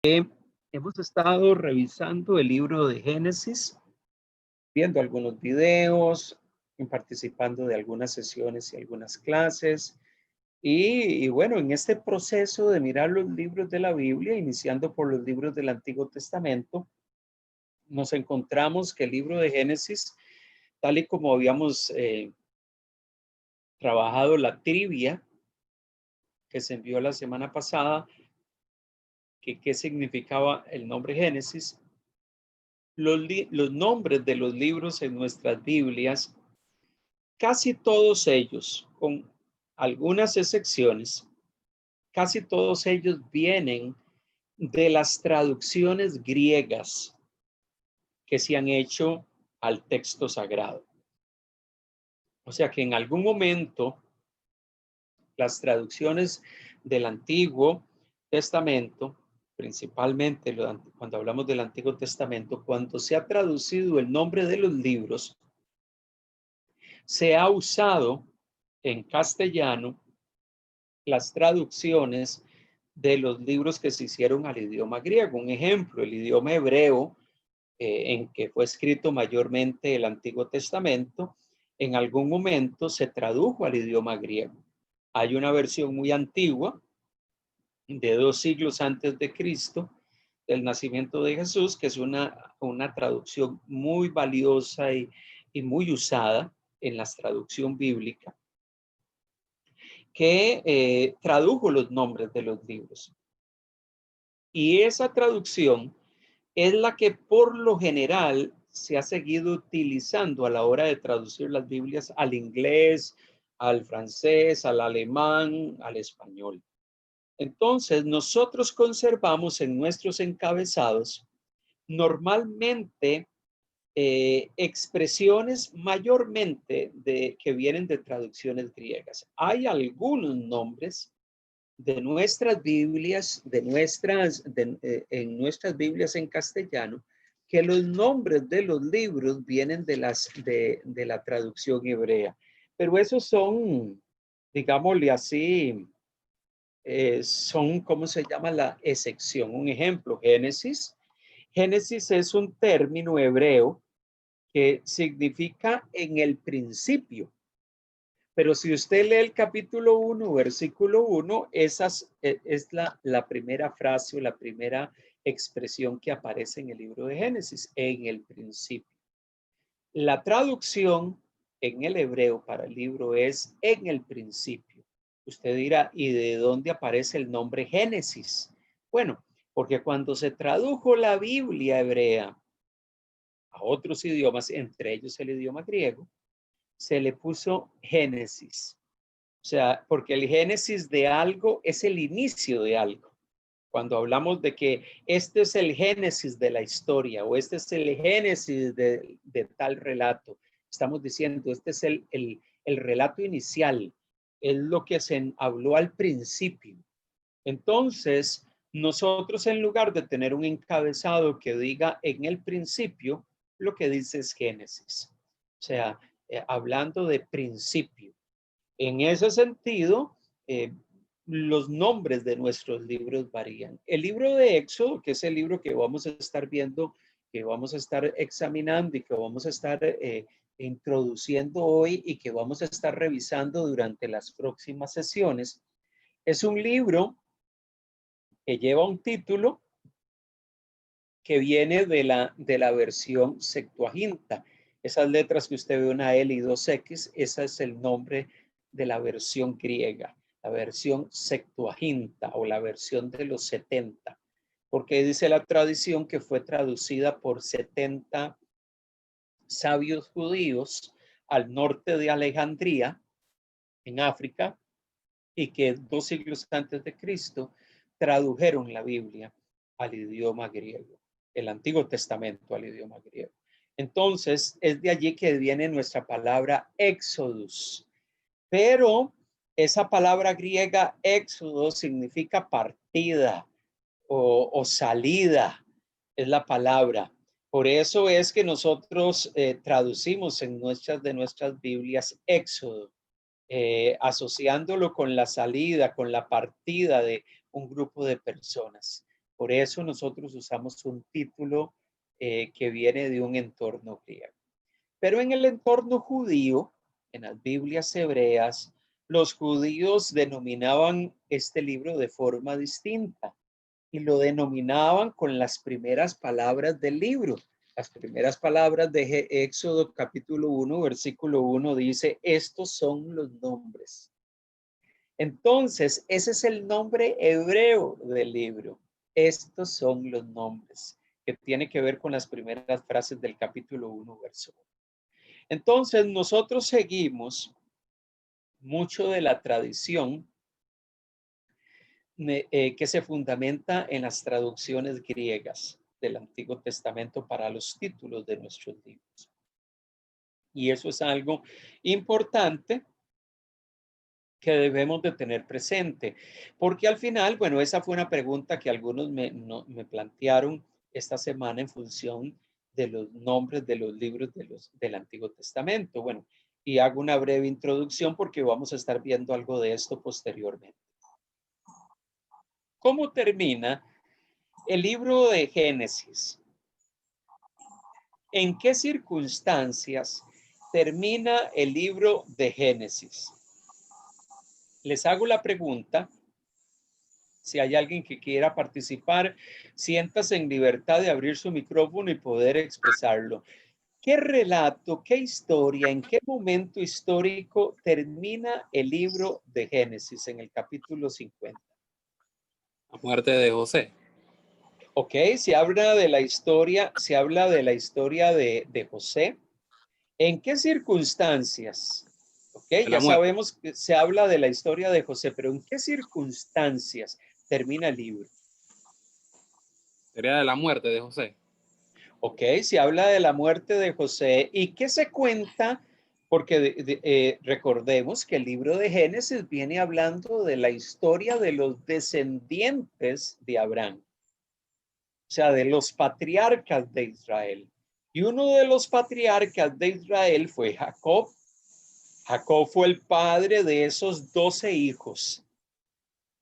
Hemos estado revisando el libro de Génesis, viendo algunos videos, participando de algunas sesiones y algunas clases. Y bueno, en este proceso de mirar los libros de la Biblia, iniciando por los libros del Antiguo Testamento, nos encontramos que el libro de Génesis, tal y como habíamos trabajado la trivia que se envió la semana pasada, que qué significaba el nombre Génesis. Los nombres de los libros en nuestras Biblias, casi todos ellos, con algunas excepciones, casi todos ellos vienen de las traducciones griegas que se han hecho al texto sagrado. O sea que en algún momento las traducciones del Antiguo Testamento, principalmente cuando hablamos del Antiguo Testamento, cuando se ha traducido el nombre de los libros, se ha usado en castellano las traducciones de los libros que se hicieron al idioma griego. Un ejemplo, el idioma hebreo, en que fue escrito mayormente el Antiguo Testamento, en algún momento se tradujo al idioma griego. Hay una versión muy antigua, de 2 siglos antes de Cristo, del nacimiento de Jesús, que es una traducción muy valiosa y muy usada en la traducción bíblica, que tradujo los nombres de los libros. Y esa traducción es la que por lo general se ha seguido utilizando a la hora de traducir las Biblias al inglés, al francés, al alemán, al español. Entonces, nosotros conservamos en nuestros encabezados normalmente expresiones mayormente que vienen de traducciones griegas. Hay algunos nombres de nuestras Biblias, en nuestras Biblias en castellano, que los nombres de los libros vienen de la traducción hebrea. Pero esos son, digámosle así, son, ¿cómo se llama? La excepción. Un ejemplo, Génesis. Génesis es un término hebreo que significa en el principio. Pero si usted lee el capítulo 1, versículo 1, esa es la primera frase o la primera expresión que aparece en el libro de Génesis, en el principio. La traducción en el hebreo para el libro es en el principio. Usted dirá, ¿y de dónde aparece el nombre Génesis? Bueno, porque cuando se tradujo la Biblia hebrea a otros idiomas, entre ellos el idioma griego, se le puso Génesis. O sea, porque el génesis de algo es el inicio de algo. Cuando hablamos de que este es el génesis de la historia o este es el génesis de tal relato, estamos diciendo, este es el relato inicial, es lo que se habló al principio. Entonces, nosotros en lugar de tener un encabezado que diga en el principio, lo que dice es Génesis. O sea, hablando de principio. En ese sentido, los nombres de nuestros libros varían. El libro de Éxodo, que es el libro que vamos a estar viendo, que vamos a estar examinando y que vamos a estar introduciendo hoy y que vamos a estar revisando durante las próximas sesiones, es un libro que lleva un título que viene de la versión Septuaginta. Esas letras que usted ve, una L y dos X, ese es el nombre de la versión griega, la versión Septuaginta o la versión de los 70, porque dice la tradición que fue traducida por 70 sabios judíos al norte de Alejandría, en África, y que 2 siglos antes de Cristo tradujeron la Biblia al idioma griego, el Antiguo Testamento al idioma griego. Entonces, es de allí que viene nuestra palabra Éxodus. Pero esa palabra griega éxodo significa partida o salida, es la palabra. Por eso es que nosotros traducimos en muchas de nuestras Biblias éxodo, asociándolo con la salida, con la partida de un grupo de personas. Por eso nosotros usamos un título que viene de un entorno griego. Pero en el entorno judío, en las Biblias hebreas, los judíos denominaban este libro de forma distinta y lo denominaban con las primeras palabras del libro. Las primeras palabras de Éxodo capítulo 1, versículo 1 dice, estos son los nombres. Entonces, ese es el nombre hebreo del libro. Estos son los nombres, que tiene que ver con las primeras frases del capítulo 1, verso 1. Entonces, nosotros seguimos mucho de la tradición que se fundamenta en las traducciones griegas del Antiguo Testamento para los títulos de nuestros libros. Y eso es algo importante que debemos de tener presente, porque al final, bueno, esa fue una pregunta que algunos me plantearon esta semana en función de los nombres de los libros del Antiguo Testamento. Bueno, y hago una breve introducción porque vamos a estar viendo algo de esto posteriormente. ¿Cómo termina el libro de Génesis? ¿En qué circunstancias termina el libro de Génesis? Les hago la pregunta. Si hay alguien que quiera participar, siéntase en libertad de abrir su micrófono y poder expresarlo. ¿Qué relato, qué historia, en qué momento histórico termina el libro de Génesis en el capítulo 50? La muerte de José. Ok, se habla de la historia, de José. ¿En qué circunstancias? Ok, ya sabemos que se habla de la historia de José, pero ¿en qué circunstancias termina el libro? Sería de la muerte de José. Ok, se habla de la muerte de José. ¿Y qué se cuenta? Porque recordemos que el libro de Génesis viene hablando de la historia de los descendientes de Abraham, o sea, de los patriarcas de Israel. Y uno de los patriarcas de Israel fue Jacob. Jacob fue el padre de esos 12 hijos.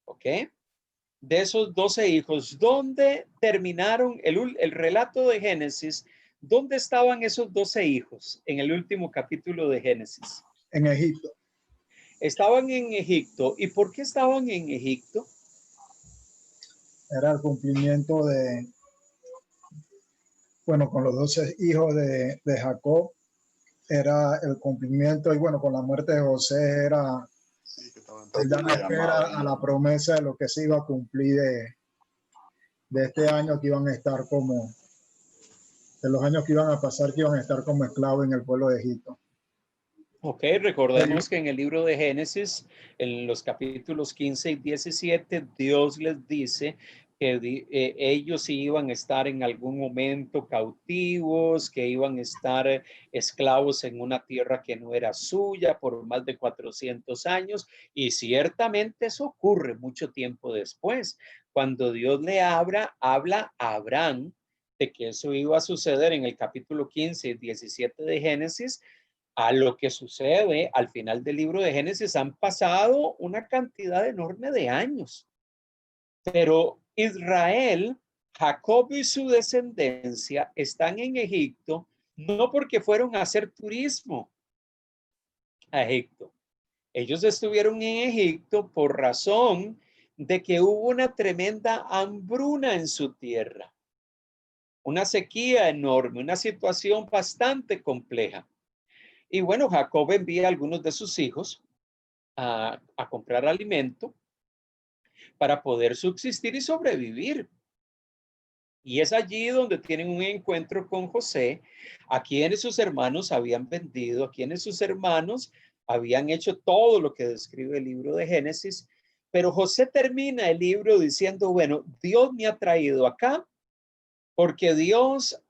¿Ok? De esos 12 hijos, ¿dónde terminaron el relato de Génesis? ¿Dónde estaban esos 12 hijos en el último capítulo de Génesis? En Egipto. Estaban en Egipto. ¿Y por qué estaban en Egipto? Era el cumplimiento bueno, con los 12 hijos de Jacob, era el cumplimiento, y bueno, con la muerte de José era el dar espera a la promesa de lo que se iba a cumplir de este año, que iban a estar como, de los años que iban a pasar, que iban a estar como esclavos en el pueblo de Egipto. Ok, recordemos que en el libro de Génesis, en los capítulos 15 y 17, Dios les dice que ellos iban a estar en algún momento cautivos, que iban a estar esclavos en una tierra que no era suya por más de 400 años, y ciertamente eso ocurre mucho tiempo después, cuando Dios le habla a Abraham de que eso iba a suceder en el capítulo 15 y 17 de Génesis. A lo que sucede al final del libro de Génesis han pasado una cantidad enorme de años. Pero Israel, Jacob y su descendencia están en Egipto no porque fueron a hacer turismo a Egipto. Ellos estuvieron en Egipto por razón de que hubo una tremenda hambruna en su tierra, una sequía enorme, una situación bastante compleja. Y bueno, Jacob envía a algunos de sus hijos a comprar alimento para poder subsistir y sobrevivir. Y es allí donde tienen un encuentro con José, a quienes sus hermanos habían vendido, a quienes sus hermanos habían hecho todo lo que describe el libro de Génesis. Pero José termina el libro diciendo, bueno, Dios me ha traído acá porque Dios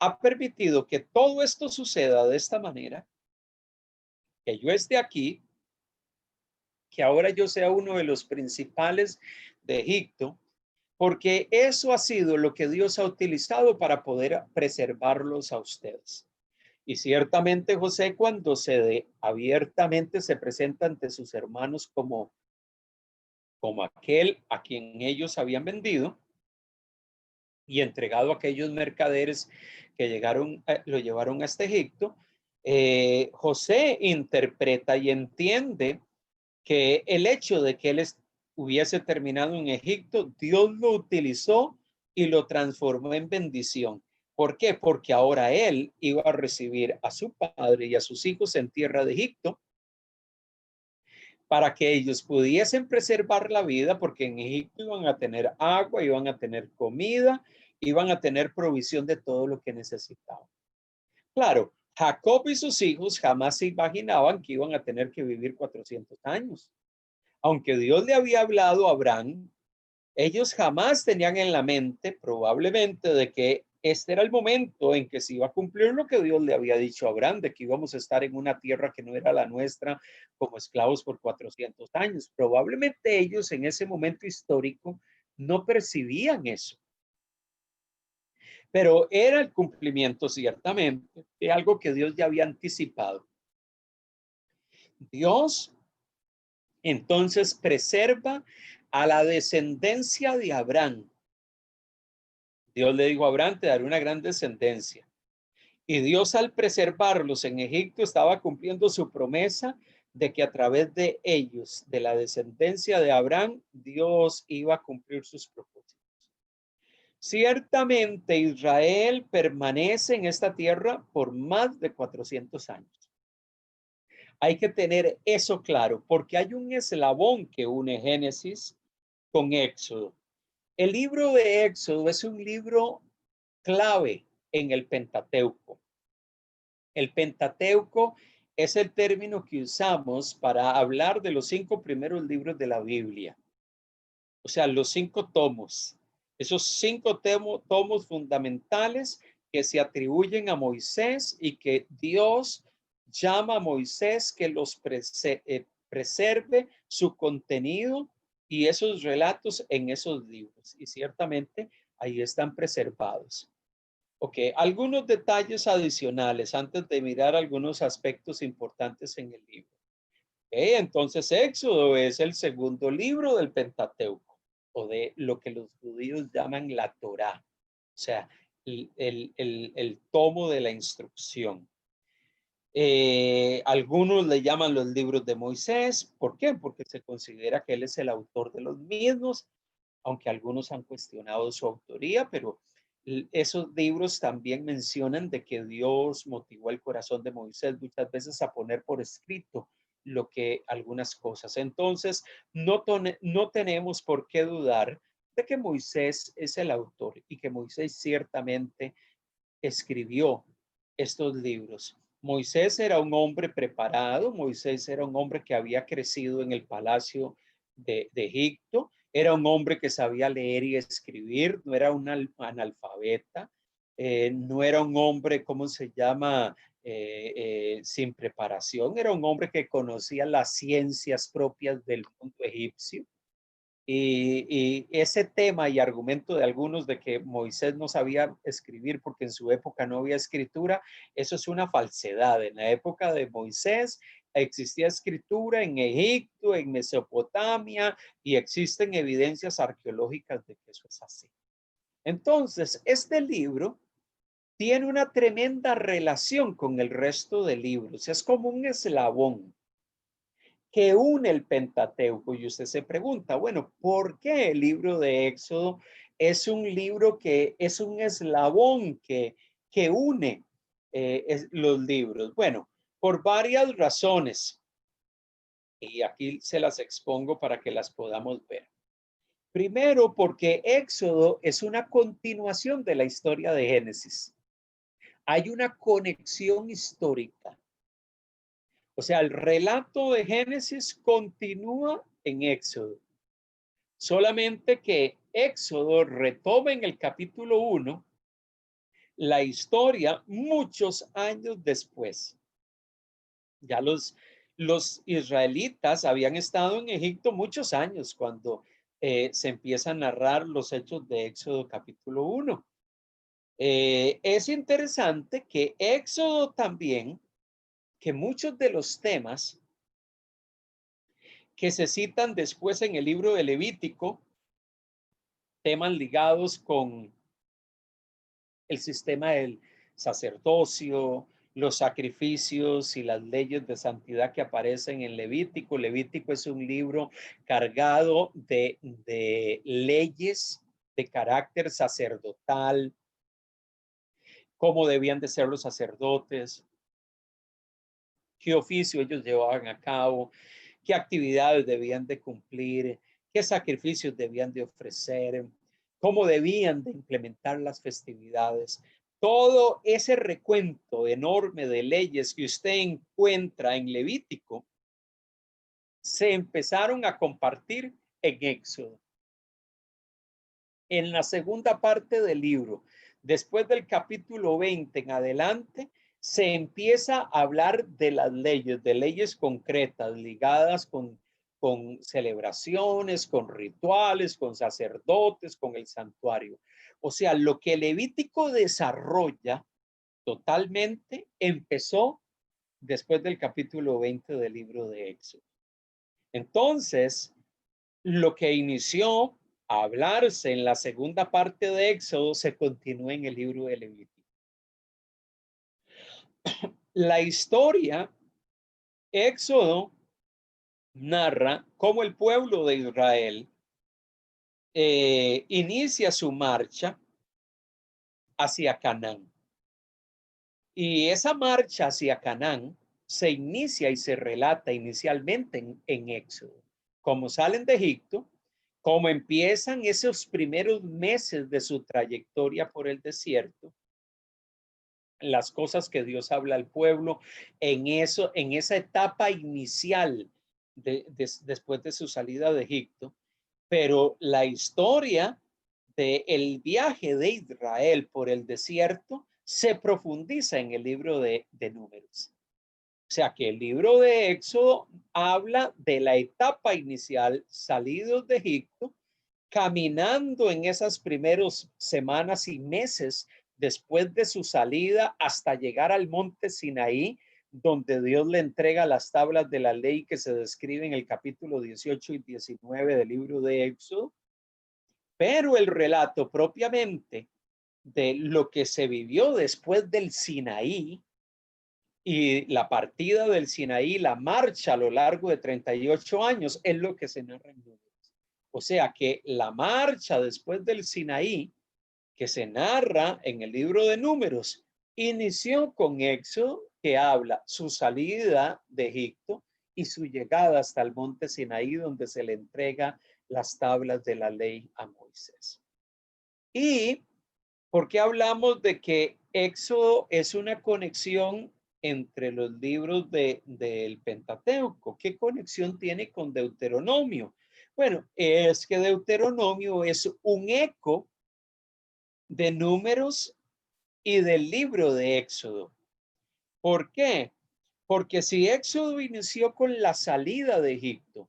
ha permitido que todo esto suceda de esta manera, que yo esté aquí, que ahora yo sea uno de los principales de Egipto, porque eso ha sido lo que Dios ha utilizado para poder preservarlos a ustedes. Y ciertamente José, cuando abiertamente se presenta ante sus hermanos como aquel a quien ellos habían vendido, y entregado a aquellos mercaderes que llegaron, lo llevaron hasta Egipto, José interpreta y entiende que el hecho de que él hubiese terminado en Egipto, Dios lo utilizó y lo transformó en bendición. ¿Por qué? Porque ahora él iba a recibir a su padre y a sus hijos en tierra de Egipto para que ellos pudiesen preservar la vida, porque en Egipto iban a tener agua, iban a tener comida, iban a tener provisión de todo lo que necesitaban. Claro, Jacob y sus hijos jamás se imaginaban que iban a tener que vivir 400 años. Aunque Dios le había hablado a Abraham, ellos jamás tenían en la mente probablemente de que este era el momento en que se iba a cumplir lo que Dios le había dicho a Abraham, de que íbamos a estar en una tierra que no era la nuestra como esclavos por 400 años. Probablemente ellos en ese momento histórico no percibían eso. Pero era el cumplimiento ciertamente de algo que Dios ya había anticipado. Dios entonces preserva a la descendencia de Abraham. Dios le dijo a Abraham, te daré una gran descendencia. Y Dios al preservarlos en Egipto estaba cumpliendo su promesa de que a través de ellos, de la descendencia de Abraham, Dios iba a cumplir sus propósitos. Ciertamente Israel permanece en esta tierra por más de 400 años. Hay que tener eso claro, porque hay un eslabón que une Génesis con Éxodo. El libro de Éxodo es un libro clave en el Pentateuco. El Pentateuco es el término que usamos para hablar de los 5 primeros libros de la Biblia. O sea, los 5 tomos. Esos 5 tomos fundamentales que se atribuyen a Moisés y que Dios llama a Moisés que los preserve su contenido y esos relatos en esos libros. Y ciertamente ahí están preservados. Ok, algunos detalles adicionales antes de mirar algunos aspectos importantes en el libro. Okay, entonces Éxodo es el segundo libro del Pentateuco o de lo que los judíos llaman la Torá, o sea, el tomo de la instrucción. Algunos le llaman los libros de Moisés. ¿Por qué? Porque se considera que él es el autor de los mismos, aunque algunos han cuestionado su autoría, pero esos libros también mencionan de que Dios motivó el corazón de Moisés muchas veces a poner por escrito lo que algunas cosas. Entonces, no tenemos por qué dudar de que Moisés es el autor y que Moisés ciertamente escribió estos libros. Moisés era un hombre preparado, Moisés era un hombre que había crecido en el palacio de Egipto, era un hombre que sabía leer y escribir, no era un analfabeta, no era un hombre, ¿cómo se llama? Sin preparación, era un hombre que conocía las ciencias propias del mundo egipcio. Y ese tema y argumento de algunos de que Moisés no sabía escribir porque en su época no había escritura, eso es una falsedad. En la época de Moisés existía escritura en Egipto, en Mesopotamia, y existen evidencias arqueológicas de que eso es así. Entonces, este libro tiene una tremenda relación con el resto de libros. Es como un eslabón que une el Pentateuco. Y usted se pregunta, bueno, ¿por qué el libro de Éxodo es un libro que es un eslabón que une los libros? Bueno, por varias razones. Y aquí se las expongo para que las podamos ver. Primero, porque Éxodo es una continuación de la historia de Génesis. Hay una conexión histórica. O sea, el relato de Génesis continúa en Éxodo. Solamente que Éxodo retoma en el capítulo 1 la historia muchos años después. Ya los israelitas habían estado en Egipto muchos años cuando se empieza a narrar los hechos de Éxodo capítulo 1. Es interesante que Éxodo también, que muchos de los temas que se citan después en el libro de Levítico, temas ligados con el sistema del sacerdocio, los sacrificios y las leyes de santidad que aparecen en Levítico. Levítico es un libro cargado de leyes de carácter sacerdotal, cómo debían de ser los sacerdotes, qué oficio ellos llevaban a cabo, qué actividades debían de cumplir, qué sacrificios debían de ofrecer, cómo debían de implementar las festividades. Todo ese recuento enorme de leyes que usted encuentra en Levítico se empezaron a compartir en Éxodo. En la segunda parte del libro, después del capítulo 20 en adelante, se empieza a hablar de las leyes, de leyes concretas ligadas con celebraciones, con rituales, con sacerdotes, con el santuario. O sea, lo que Levítico desarrolla totalmente empezó después del capítulo 20 del libro de Éxodo. Entonces, lo que inició a hablarse en la segunda parte de Éxodo se continúa en el libro de Levítico. La historia, Éxodo narra cómo el pueblo de Israel inicia su marcha hacia Canaán. Y esa marcha hacia Canaán se inicia y se relata inicialmente en Éxodo. Cómo salen de Egipto, cómo empiezan esos primeros meses de su trayectoria por el desierto, las cosas que Dios habla al pueblo en esa etapa inicial después de su salida de Egipto. Pero la historia del viaje de Israel por el desierto se profundiza en el libro de Números. O sea que el libro de Éxodo habla de la etapa inicial, salidos de Egipto, caminando en esas primeras semanas y meses después de su salida hasta llegar al monte Sinaí, donde Dios le entrega las tablas de la ley que se describe en el capítulo 18 y 19 del libro de Éxodo. Pero el relato propiamente de lo que se vivió después del Sinaí y la partida del Sinaí, la marcha a lo largo de 38 años, es lo que se narra en Números. O sea que la marcha después del Sinaí, que se narra en el libro de Números, inició con Éxodo, que habla su salida de Egipto y su llegada hasta el monte Sinaí, donde se le entrega las tablas de la ley a Moisés. ¿Y por qué hablamos de que Éxodo es una conexión entre los libros del Pentateuco? ¿Qué conexión tiene con Deuteronomio? Bueno, es que Deuteronomio es un eco de Números y del libro de Éxodo. ¿Por qué? Porque si Éxodo inició con la salida de Egipto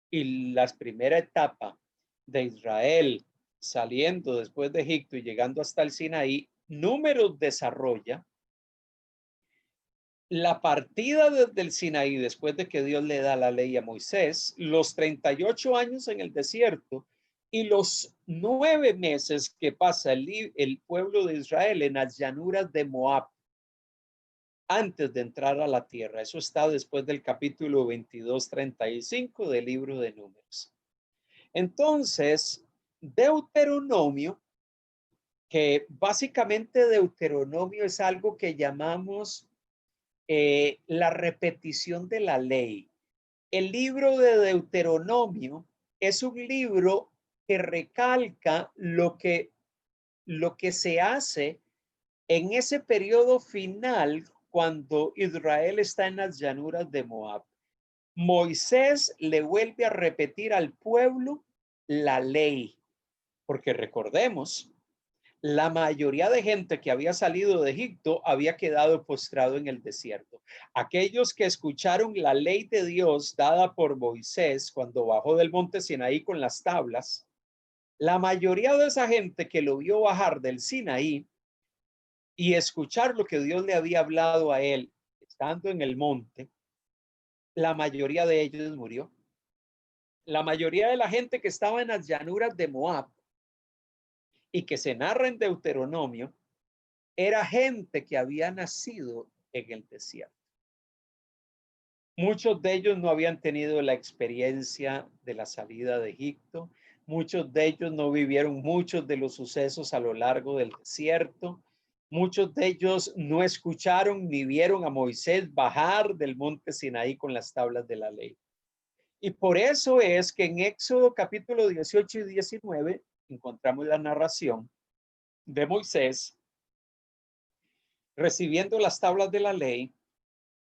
y la primera etapa de Israel saliendo después de Egipto y llegando hasta el Sinaí, Números desarrolla la partida desde el Sinaí después de que Dios le da la ley a Moisés, los 38 años en el desierto y los 9 meses que pasa el pueblo de Israel en las llanuras de Moab antes de entrar a la tierra. Eso está después del capítulo 22-35 del libro de Números. Entonces, Deuteronomio, que básicamente Deuteronomio es algo que llamamos la repetición de la ley. El libro de Deuteronomio es un libro que recalca lo que se hace en ese periodo final cuando Israel está en las llanuras de Moab. Moisés le vuelve a repetir al pueblo la ley, porque recordemos, la mayoría de gente que había salido de Egipto había quedado postrado en el desierto. Aquellos que escucharon la ley de Dios dada por Moisés cuando bajó del monte Sinaí con las tablas, la mayoría de esa gente que lo vio bajar del Sinaí y escuchar lo que Dios le había hablado a él estando en el monte, la mayoría de ellos murió. La mayoría de la gente que estaba en las llanuras de Moab y que se narra en Deuteronomio era gente que había nacido en el desierto. Muchos de ellos no habían tenido la experiencia de la salida de Egipto. Muchos de ellos no vivieron muchos de los sucesos a lo largo del desierto. Muchos de ellos no escucharon ni vieron a Moisés bajar del monte Sinaí con las tablas de la ley. Y por eso es que en Éxodo capítulo 18 y 19 encontramos la narración de Moisés recibiendo las tablas de la ley,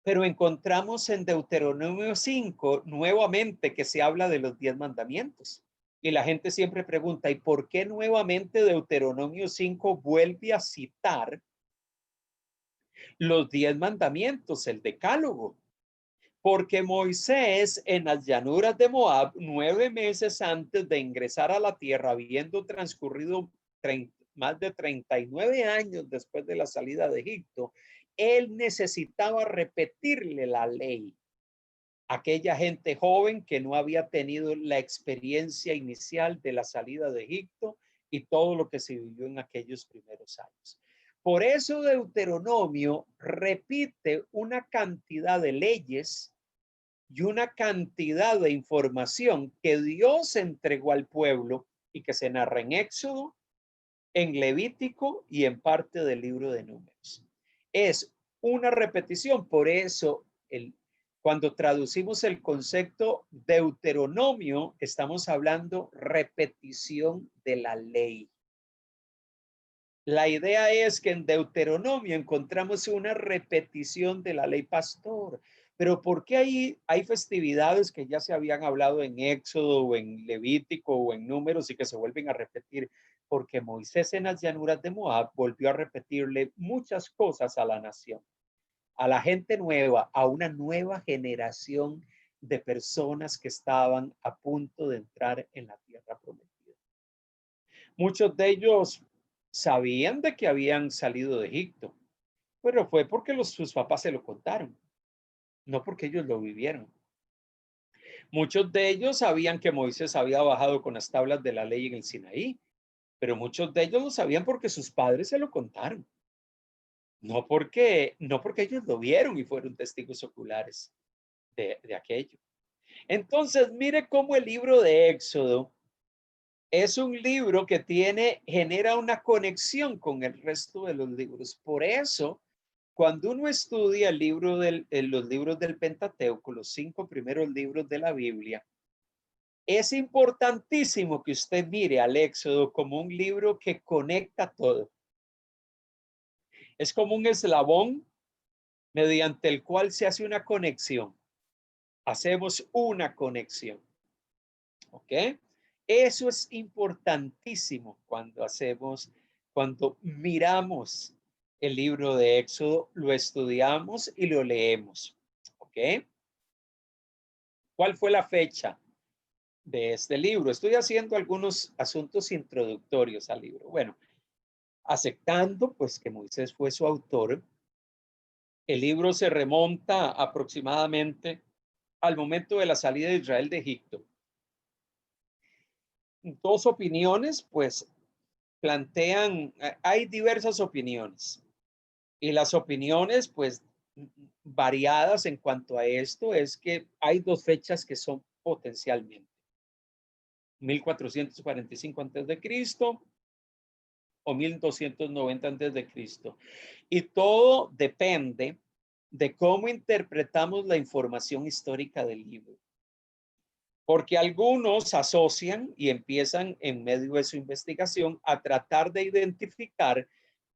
pero encontramos en Deuteronomio 5 nuevamente que se habla de los 10 mandamientos. Y la gente siempre pregunta, ¿y por qué nuevamente Deuteronomio 5 vuelve a citar los 10 mandamientos, el decálogo? Porque Moisés en las llanuras de Moab, 9 meses antes de ingresar a la tierra, habiendo transcurrido más de 39 años después de la salida de Egipto, él necesitaba repetirle la ley a aquella gente joven que no había tenido la experiencia inicial de la salida de Egipto y todo lo que se vivió en aquellos primeros años. Por eso Deuteronomio repite una cantidad de leyes y una cantidad de información que Dios entregó al pueblo y que se narra en Éxodo, en Levítico y en parte del libro de Números. Es una repetición, por eso cuando traducimos el concepto Deuteronomio, estamos hablando repetición de la ley. La idea es que en Deuteronomio encontramos una repetición de la ley. Pastor, pero ¿por qué hay festividades que ya se habían hablado en Éxodo o en Levítico o en Números y que se vuelven a repetir? Porque Moisés en las llanuras de Moab volvió a repetirle muchas cosas a la nación, a la gente nueva, a una nueva generación de personas que estaban a punto de entrar en la tierra prometida. Muchos de ellos sabían de que habían salido de Egipto, pero fue porque sus papás se lo contaron, no porque ellos lo vivieron. Muchos de ellos sabían que Moisés había bajado con las tablas de la ley en el Sinaí, pero muchos de ellos lo sabían porque sus padres se lo contaron, no porque ellos lo vieron y fueron testigos oculares de aquello. Entonces, mire cómo el libro de Éxodo es un libro que genera una conexión con el resto de los libros. Por eso, cuando uno estudia los libros del Pentateuco, los 5 primeros libros de la Biblia, es importantísimo que usted mire al Éxodo como un libro que conecta todo. Es como un eslabón mediante el cual se hace una conexión. Hacemos una conexión. ¿Ok? Eso es importantísimo cuando miramos el libro de Éxodo, lo estudiamos y lo leemos. ¿Ok? ¿Cuál fue la fecha de este libro? Estoy haciendo algunos asuntos introductorios al libro. Bueno, aceptando pues que Moisés fue su autor, el libro se remonta aproximadamente al momento de la salida de Israel de Egipto. Dos opiniones, pues hay diversas opiniones y las opiniones, pues variadas en cuanto a esto, es que hay dos fechas que son potencialmente 1445 antes de Cristo o 1290 antes de Cristo. Y todo depende de cómo interpretamos la información histórica del libro. Porque algunos asocian y empiezan en medio de su investigación a tratar de identificar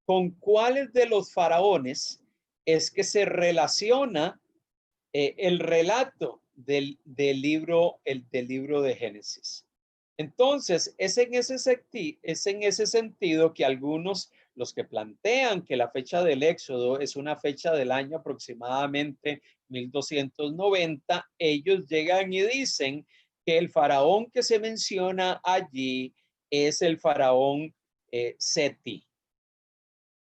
con cuáles de los faraones es que se relaciona el relato del libro de Génesis. Entonces, es en ese sentido que algunos, los que plantean que la fecha del Éxodo es una fecha del año aproximadamente 1290, ellos llegan y dicen que el faraón que se menciona allí es el faraón Seti.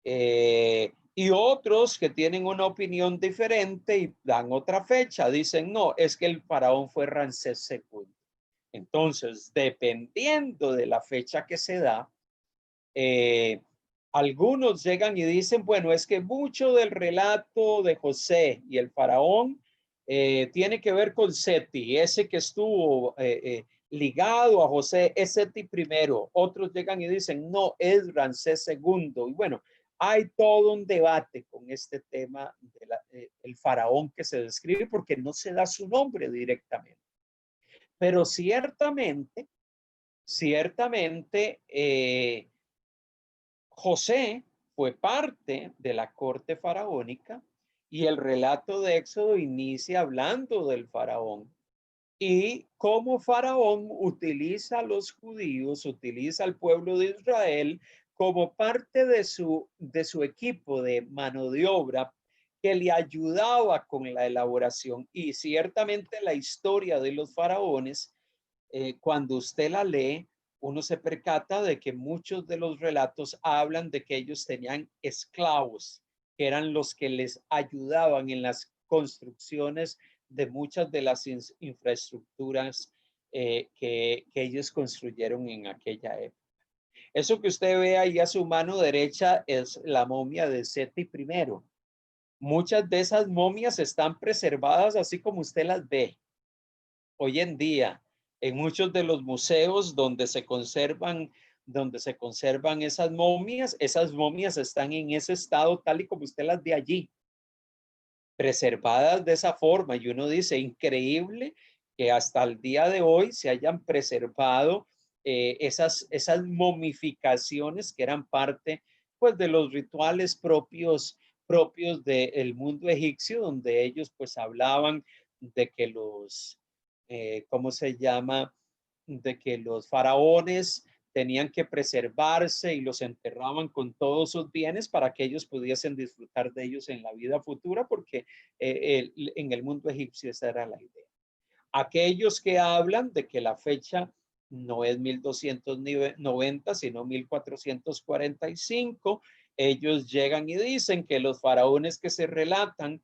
Y otros que tienen una opinión diferente y dan otra fecha, dicen no, es que el faraón fue Ramsés II. Entonces, dependiendo de la fecha que se da, Algunos llegan y dicen, bueno, es que mucho del relato de José y el faraón tiene que ver con Seti, ese que estuvo ligado a José, es Seti primero. Otros llegan y dicen, no, es Ramsés segundo. Y bueno, hay todo un debate con este tema del faraón que se describe porque no se da su nombre directamente. Pero ciertamente, José fue parte de la corte faraónica y el relato de Éxodo inicia hablando del faraón y cómo faraón utiliza a los judíos, utiliza al pueblo de Israel como parte de su equipo de mano de obra que le ayudaba con la elaboración. Y ciertamente la historia de los faraones, cuando usted la lee, uno se percata de que muchos de los relatos hablan de que ellos tenían esclavos, que eran los que les ayudaban en las construcciones de muchas de las infraestructuras que ellos construyeron en aquella época. Eso que usted ve ahí a su mano derecha es la momia de Seti I. Muchas de esas momias están preservadas así como usted las ve hoy en día en muchos de los museos donde se conservan esas momias están en ese estado tal y como usted las ve allí, preservadas de esa forma. Y uno dice, increíble que hasta el día de hoy se hayan preservado esas momificaciones que eran parte pues de los rituales propios del mundo egipcio, donde ellos pues hablaban de que ¿cómo se llama? De que los faraones tenían que preservarse y los enterraban con todos sus bienes para que ellos pudiesen disfrutar de ellos en la vida futura, porque en el mundo egipcio esa era la idea. Aquellos que hablan de que la fecha no es 1290, sino 1445, ellos llegan y dicen que los faraones que se relatan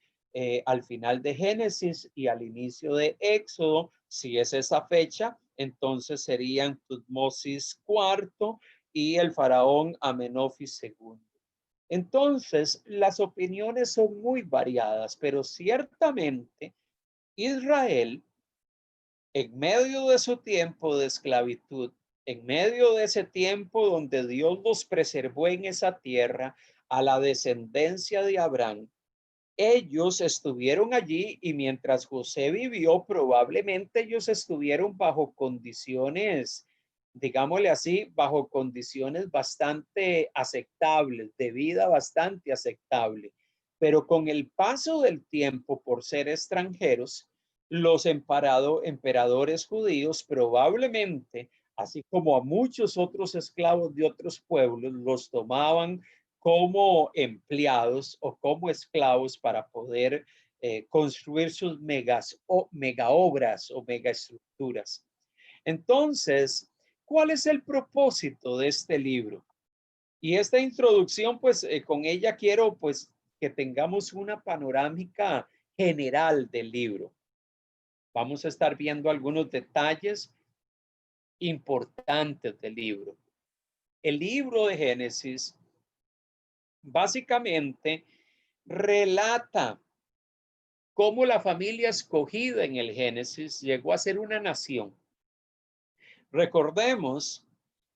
al final de Génesis y al inicio de Éxodo, si es esa fecha, entonces serían Tutmosis IV y el faraón Amenofis II. Entonces, las opiniones son muy variadas, pero ciertamente Israel, en medio de su tiempo de esclavitud, en medio de ese tiempo donde Dios los preservó en esa tierra a la descendencia de Abraham, ellos estuvieron allí y mientras José vivió, probablemente ellos estuvieron bajo condiciones, digámosle así, bajo condiciones bastante aceptables, de vida bastante aceptable. Pero con el paso del tiempo, por ser extranjeros, los emperadores judíos probablemente, así como a muchos otros esclavos de otros pueblos, los tomaban como empleados o como esclavos para poder construir sus mega obras o mega estructuras. Entonces, ¿cuál es el propósito de este libro? Y esta introducción, pues con ella quiero pues que tengamos una panorámica general del libro. Vamos a estar viendo algunos detalles importantes del libro. El libro de Génesis básicamente relata cómo la familia escogida en el Génesis llegó a ser una nación. Recordemos,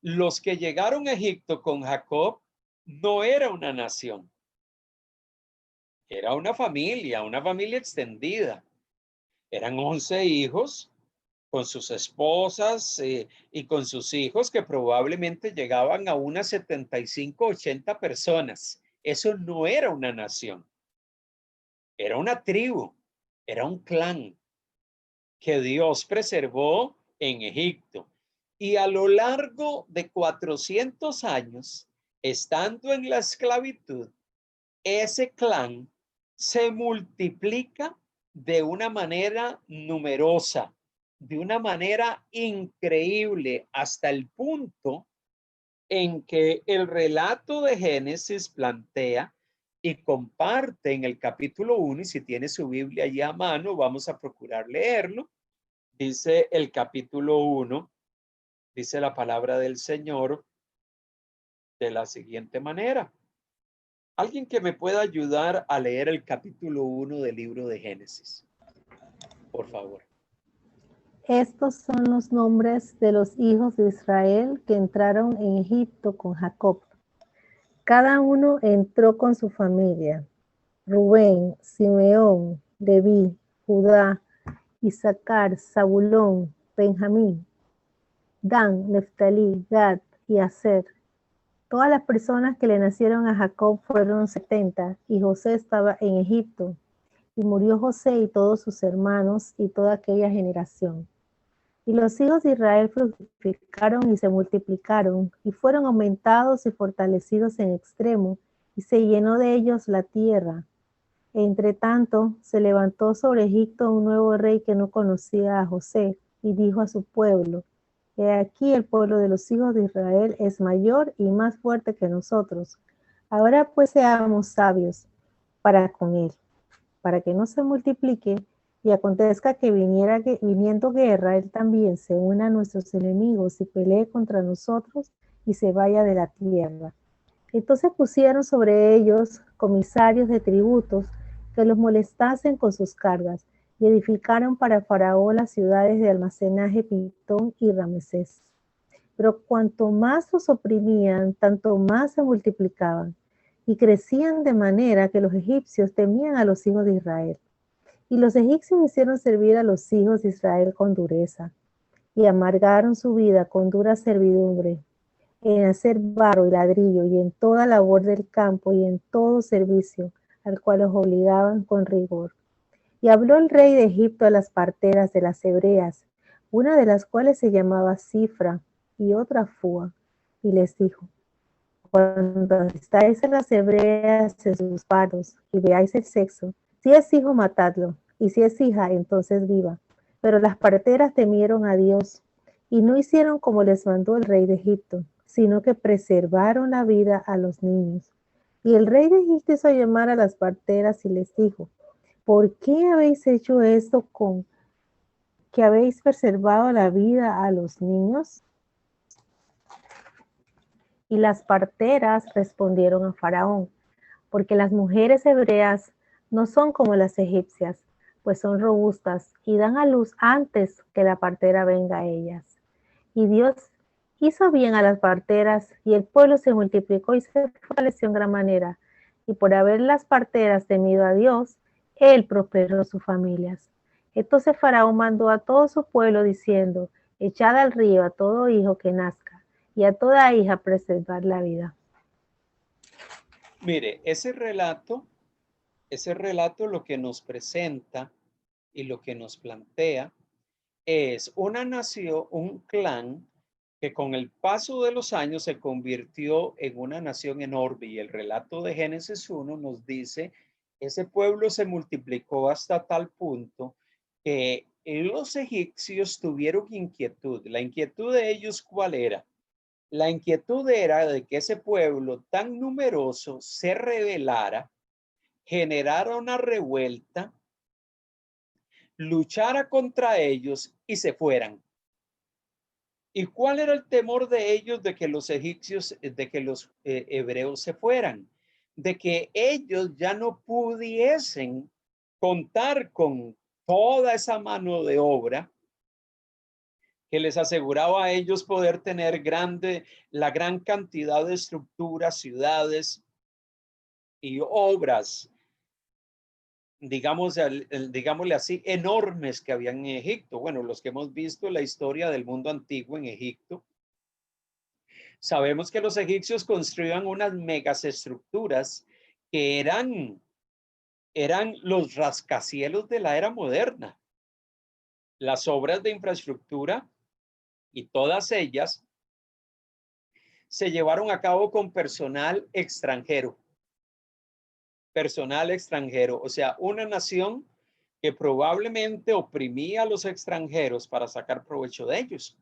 los que llegaron a Egipto con Jacob no era una nación, era una familia extendida. Eran 11 hijos con sus esposas y con sus hijos que probablemente llegaban a unas 75, 80 personas. Eso no era una nación. Era una tribu, era un clan que Dios preservó en Egipto. Y a lo largo de 400 años, estando en la esclavitud, ese clan se multiplica de una manera numerosa, de una manera increíble, hasta el punto en que el relato de Génesis plantea y comparte en el capítulo 1, y si tiene su Biblia allí a mano, vamos a procurar leerlo. Dice el capítulo 1, dice la palabra del Señor, de la siguiente manera. Alguien que me pueda ayudar a leer el capítulo 1 del libro de Génesis, por favor. Estos son los nombres de los hijos de Israel que entraron en Egipto con Jacob. Cada uno entró con su familia: Rubén, Simeón, Leví, Judá, Isaacar, Zabulón, Benjamín, Dan, Neftalí, Gad y Aser. Todas las personas que le nacieron a Jacob fueron 70, y José estaba en Egipto. Y murió José y todos sus hermanos y toda aquella generación. Y los hijos de Israel fructificaron y se multiplicaron, y fueron aumentados y fortalecidos en extremo, y se llenó de ellos la tierra. Entre tanto, se levantó sobre Egipto un nuevo rey que no conocía a José, y dijo a su pueblo: He aquí el pueblo de los hijos de Israel es mayor y más fuerte que nosotros. Ahora pues seamos sabios para con él, para que no se multiplique, y acontezca que viniendo guerra, él también se una a nuestros enemigos y pelee contra nosotros y se vaya de la tierra. Entonces pusieron sobre ellos comisarios de tributos que los molestasen con sus cargas, y edificaron para Faraón las ciudades de almacenaje Pitón y Ramesés. Pero cuanto más los oprimían, tanto más se multiplicaban, y crecían de manera que los egipcios temían a los hijos de Israel. Y los egipcios hicieron servir a los hijos de Israel con dureza, y amargaron su vida con dura servidumbre, en hacer barro y ladrillo, y en toda labor del campo, y en todo servicio, al cual los obligaban con rigor. Y habló el rey de Egipto a las parteras de las hebreas, una de las cuales se llamaba Cifra y otra Fua, y les dijo: Cuando estáis en las hebreas en sus paros y veáis el sexo, si es hijo, matadlo, y si es hija, entonces viva. Pero las parteras temieron a Dios y no hicieron como les mandó el rey de Egipto, sino que preservaron la vida a los niños. Y el rey de Egipto hizo llamar a las parteras y les dijo: ¿Por qué habéis hecho esto con que habéis preservado la vida a los niños? Y las parteras respondieron a Faraón: porque las mujeres hebreas no son como las egipcias, pues son robustas y dan a luz antes que la partera venga a ellas. Y Dios hizo bien a las parteras, y el pueblo se multiplicó y se fortaleció en gran manera. Y por haber las parteras temido a Dios, él prosperó sus familias. Entonces Faraón mandó a todo su pueblo diciendo: echad al río a todo hijo que nazca, y a toda hija preservar la vida. Mire, ese relato lo que nos presenta y lo que nos plantea es una nación, un clan que con el paso de los años se convirtió en una nación enorme, y el relato de Génesis 1 nos dice: ese pueblo se multiplicó hasta tal punto que los egipcios tuvieron inquietud. La inquietud de ellos, ¿cuál era? La inquietud era de que ese pueblo tan numeroso se rebelara, generara una revuelta, luchara contra ellos y se fueran. ¿Y cuál era el temor de ellos de que los egipcios, de que los hebreos se fueran? De que ellos ya no pudiesen contar con toda esa mano de obra que les aseguraba a ellos poder tener la gran cantidad de estructuras, ciudades y obras, digámosle así, enormes que habían en Egipto. Bueno, los que hemos visto la historia del mundo antiguo en Egipto, sabemos que los egipcios construían unas megas estructuras que eran los rascacielos de la era moderna. Las obras de infraestructura, y todas ellas se llevaron a cabo con personal extranjero. O sea, una nación que probablemente oprimía a los extranjeros para sacar provecho de ellos.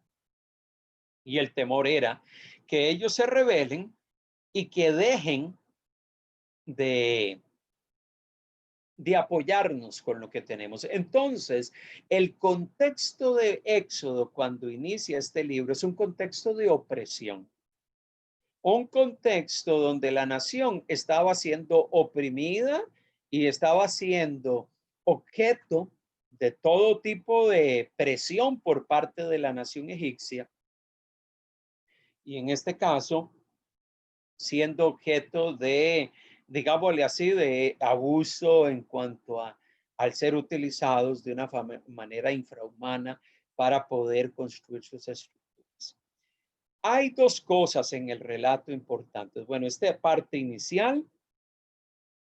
Y el temor era que ellos se rebelen y que dejen de apoyarnos con lo que tenemos. Entonces, el contexto de Éxodo cuando inicia este libro es un contexto de opresión. Un contexto donde la nación estaba siendo oprimida y estaba siendo objeto de todo tipo de presión por parte de la nación egipcia. Y en este caso, siendo objeto de, digámosle así, de abuso en cuanto al ser utilizados de una manera infrahumana para poder construir sus estructuras. Hay dos cosas en el relato importantes. Bueno, esta parte inicial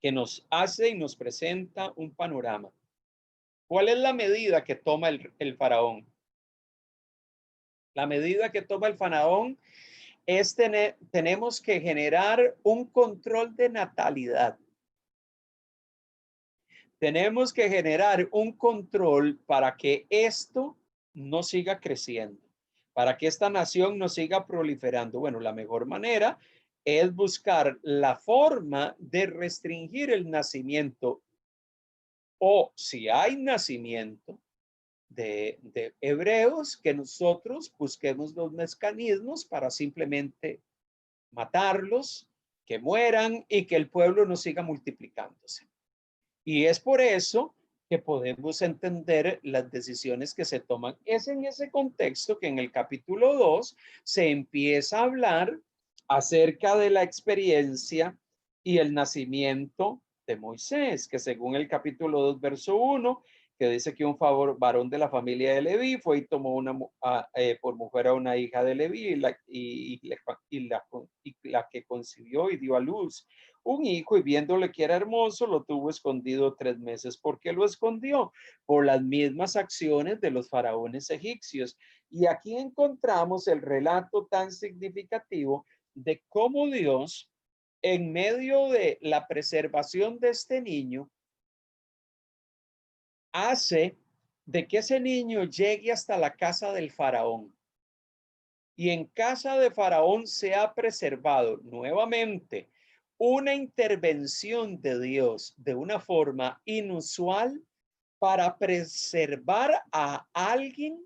que nos hace y nos presenta un panorama. ¿Cuál es la medida que toma el faraón? La medida que toma el faraón es tenemos que generar un control de natalidad. Tenemos que generar un control para que esto no siga creciendo, para que esta nación no siga proliferando. Bueno, la mejor manera es buscar la forma de restringir el nacimiento, o si hay nacimiento de hebreos, que nosotros busquemos los mecanismos para simplemente matarlos, que mueran y que el pueblo no siga multiplicándose. Y es por eso que podemos entender las decisiones que se toman. Es en ese contexto que en el capítulo 2 se empieza a hablar acerca de la experiencia y el nacimiento de Moisés, que según el capítulo 2, verso 1, que dice que un varón de la familia de Leví fue y tomó por mujer a una hija de Leví y la que concibió y dio a luz un hijo, y viéndole que era hermoso, lo tuvo escondido 3 meses. ¿Por qué lo escondió? Por las mismas acciones de los faraones egipcios. Y aquí encontramos el relato tan significativo de cómo Dios, en medio de la preservación de este niño, hace de que ese niño llegue hasta la casa del faraón. Y en casa de faraón se ha preservado nuevamente una intervención de Dios de una forma inusual para preservar a alguien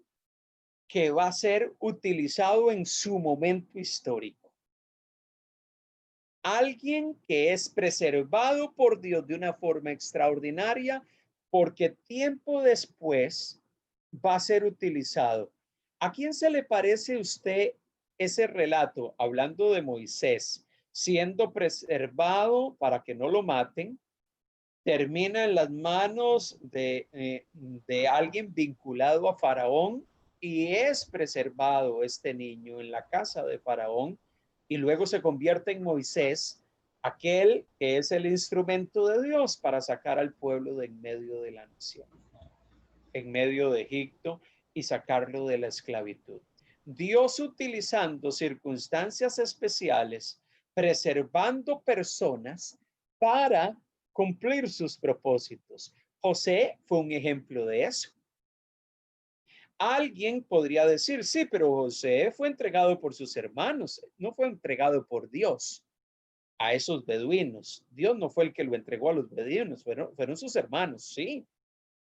que va a ser utilizado en su momento histórico. Alguien que es preservado por Dios de una forma extraordinaria, porque tiempo después va a ser utilizado. ¿A quién se le parece a usted ese relato, hablando de Moisés, siendo preservado para que no lo maten? Termina en las manos de alguien vinculado a Faraón, y es preservado este niño en la casa de Faraón, y luego se convierte en Moisés, aquel que es el instrumento de Dios para sacar al pueblo de en medio de la nación, en medio de Egipto, y sacarlo de la esclavitud. Dios utilizando circunstancias especiales, preservando personas para cumplir sus propósitos. José fue un ejemplo de eso. Alguien podría decir, sí, pero José fue entregado por sus hermanos, no fue entregado por Dios a esos beduinos. Dios no fue el que lo entregó a los beduinos, fueron sus hermanos, sí.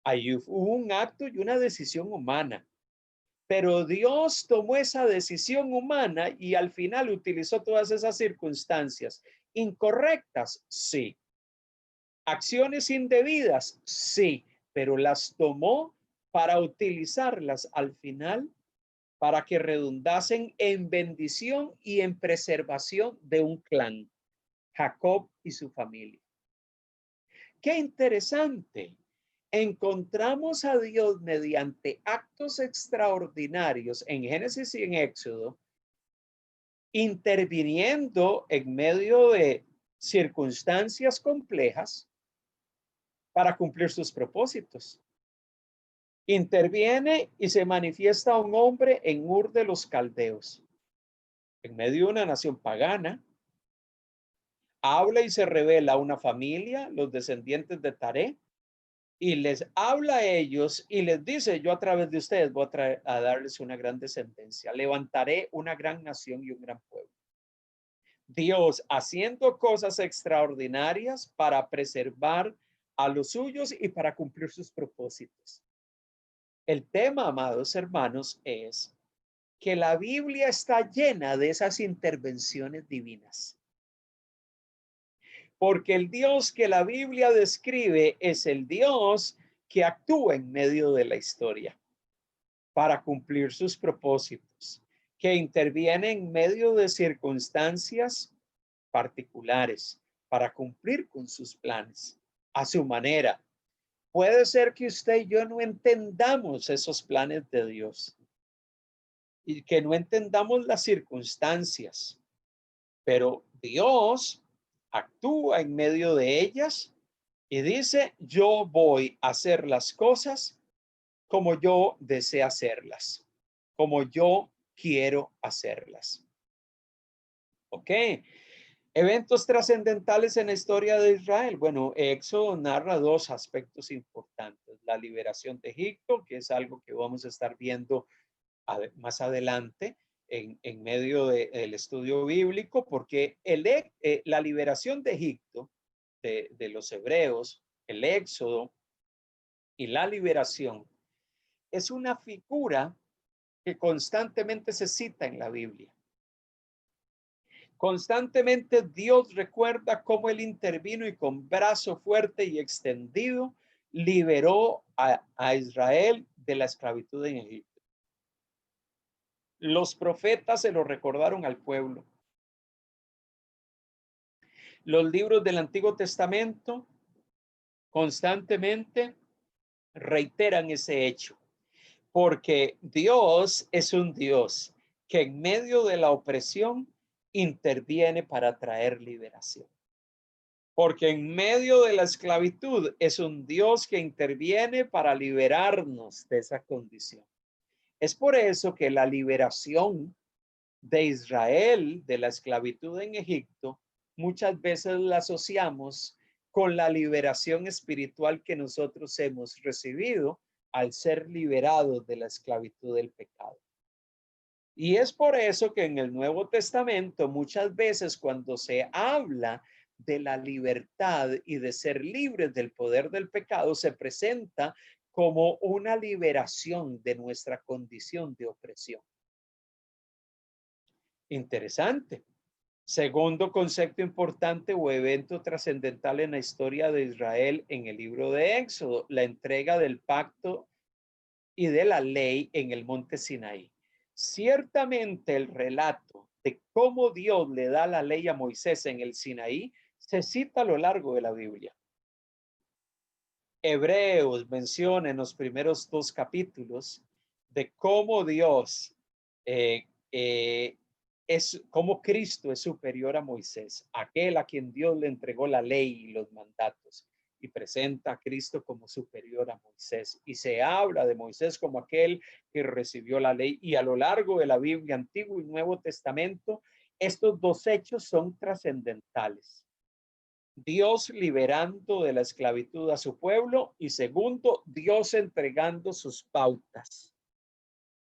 Ahí hubo un acto y una decisión humana. Pero Dios tomó esa decisión humana y al final utilizó todas esas circunstancias incorrectas, sí. Acciones indebidas, sí, pero las tomó para utilizarlas al final para que redundasen en bendición y en preservación de un clan, Jacob y su familia. Qué interesante. Encontramos a Dios mediante actos extraordinarios en Génesis y en Éxodo, interviniendo en medio de circunstancias complejas para cumplir sus propósitos. Interviene y se manifiesta un hombre en Ur de los Caldeos, en medio de una nación pagana. Habla y se revela a una familia, los descendientes de Taré, y les habla a ellos y les dice, yo a través de ustedes voy a darles una gran descendencia, levantaré una gran nación y un gran pueblo. Dios haciendo cosas extraordinarias para preservar a los suyos y para cumplir sus propósitos. El tema, amados hermanos, es que la Biblia está llena de esas intervenciones divinas. Porque el Dios que la Biblia describe es el Dios que actúa en medio de la historia para cumplir sus propósitos, que interviene en medio de circunstancias particulares para cumplir con sus planes a su manera. Puede ser que usted y yo no entendamos esos planes de Dios y que no entendamos las circunstancias, pero Dios actúa en medio de ellas y dice, yo voy a hacer las cosas como yo deseo hacerlas, como yo quiero hacerlas. ¿Ok? Eventos trascendentales en la historia de Israel. Bueno, Éxodo narra dos aspectos importantes. La liberación de Egipto, que es algo que vamos a estar viendo más adelante en medio del estudio bíblico, porque la liberación de Egipto, de los hebreos, el Éxodo y la liberación, es una figura que constantemente se cita en la Biblia. Constantemente Dios recuerda cómo Él intervino y con brazo fuerte y extendido liberó a Israel de la esclavitud en Egipto. Los profetas se lo recordaron al pueblo. Los libros del Antiguo Testamento constantemente reiteran ese hecho, porque Dios es un Dios que en medio de la opresión interviene para traer liberación. Porque en medio de la esclavitud es un Dios que interviene para liberarnos de esa condición. Es por eso que la liberación de Israel de la esclavitud en Egipto muchas veces la asociamos con la liberación espiritual que nosotros hemos recibido al ser liberados de la esclavitud del pecado. Y es por eso que en el Nuevo Testamento muchas veces cuando se habla de la libertad y de ser libres del poder del pecado, se presenta como una liberación de nuestra condición de opresión. Interesante. Segundo concepto importante o evento trascendental en la historia de Israel en el libro de Éxodo, la entrega del pacto y de la ley en el monte Sinaí. Ciertamente el relato de cómo Dios le da la ley a Moisés en el Sinaí se cita a lo largo de la Biblia. Hebreos menciona en los primeros 2 capítulos de cómo Dios cómo Cristo es superior a Moisés, aquel a quien Dios le entregó la ley y los mandatos, y presenta a Cristo como superior a Moisés. Y se habla de Moisés como aquel que recibió la ley. Y a lo largo de la Biblia, Antiguo y Nuevo Testamento, estos dos hechos son trascendentales. Dios liberando de la esclavitud a su pueblo y segundo, Dios entregando sus pautas,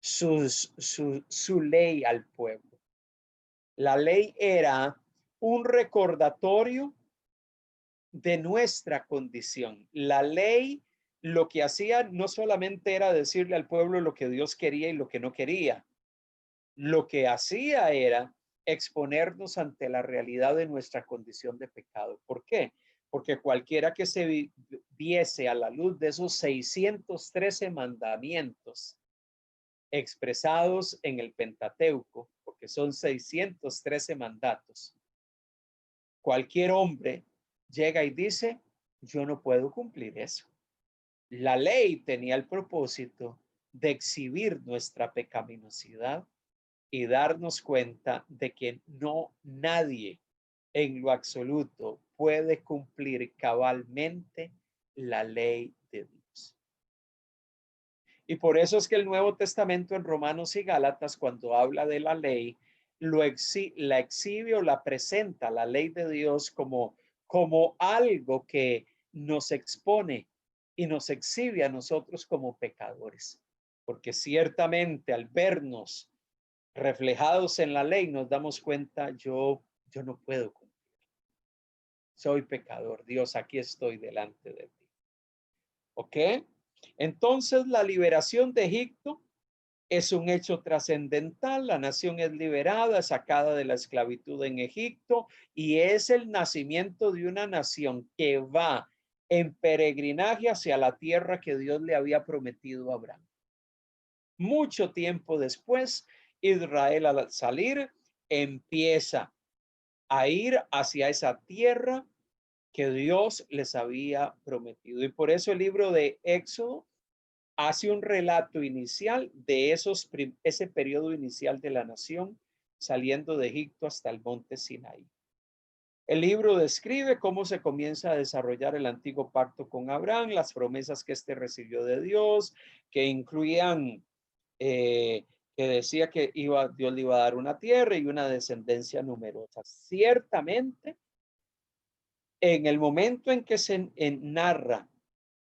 su ley al pueblo. La ley era un recordatorio de nuestra condición. La ley lo que hacía no solamente era decirle al pueblo lo que Dios quería y lo que no quería. Lo que hacía era exponernos ante la realidad de nuestra condición de pecado. ¿Por qué? Porque cualquiera que se viese a la luz de esos 613 mandamientos expresados en el Pentateuco, porque son 613 mandatos, cualquier hombre llega y dice, yo no puedo cumplir eso. La ley tenía el propósito de exhibir nuestra pecaminosidad y darnos cuenta de que nadie en lo absoluto puede cumplir cabalmente la ley de Dios. Y por eso es que el Nuevo Testamento en Romanos y Gálatas, cuando habla de la ley, la exhibe o la presenta, la ley de Dios, como algo que nos expone y nos exhibe a nosotros como pecadores. Porque ciertamente al vernos reflejados en la ley nos damos cuenta, yo no puedo cumplir. Soy pecador. Dios, aquí estoy delante de ti. ¿Ok? Entonces la liberación de Egipto Es un hecho trascendental. La nación es liberada, sacada de la esclavitud en Egipto, y es el nacimiento de una nación que va en peregrinaje hacia la tierra que Dios le había prometido a Abraham. Mucho tiempo después, Israel al salir empieza a ir hacia esa tierra que Dios les había prometido. Y por eso el libro de Éxodo hace un relato inicial de ese periodo inicial de la nación saliendo de Egipto hasta el monte Sinaí. El libro describe cómo se comienza a desarrollar el antiguo pacto con Abraham, las promesas que éste recibió de Dios, que incluían, que decía que Dios le iba a dar una tierra y una descendencia numerosa. Ciertamente, en el momento en que se narra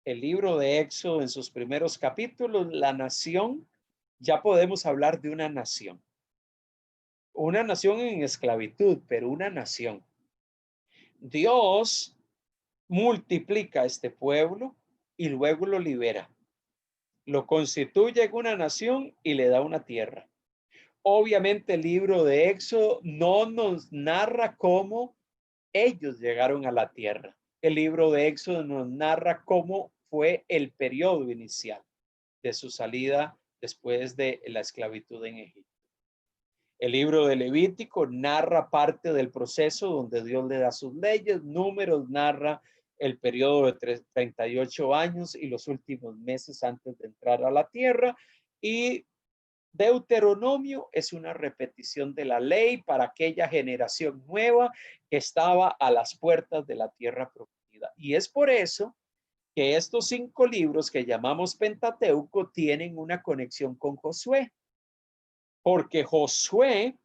el libro de Éxodo en sus primeros capítulos, la nación, ya podemos hablar de una nación en esclavitud, pero una nación. Dios multiplica este pueblo y luego lo libera, lo constituye en una nación y le da una tierra. Obviamente el libro de Éxodo no nos narra cómo ellos llegaron a la tierra. El libro de Éxodo nos narra cómo fue el periodo inicial de su salida después de la esclavitud en Egipto. El libro de Levítico narra parte del proceso donde Dios le da sus leyes. Números narra el periodo de 38 años y los últimos meses antes de entrar a la tierra. Y Deuteronomio es una repetición de la ley para aquella generación nueva que estaba a las puertas de la tierra prometida. Y es por eso que estos 5 libros que llamamos Pentateuco tienen una conexión con Josué, porque Josué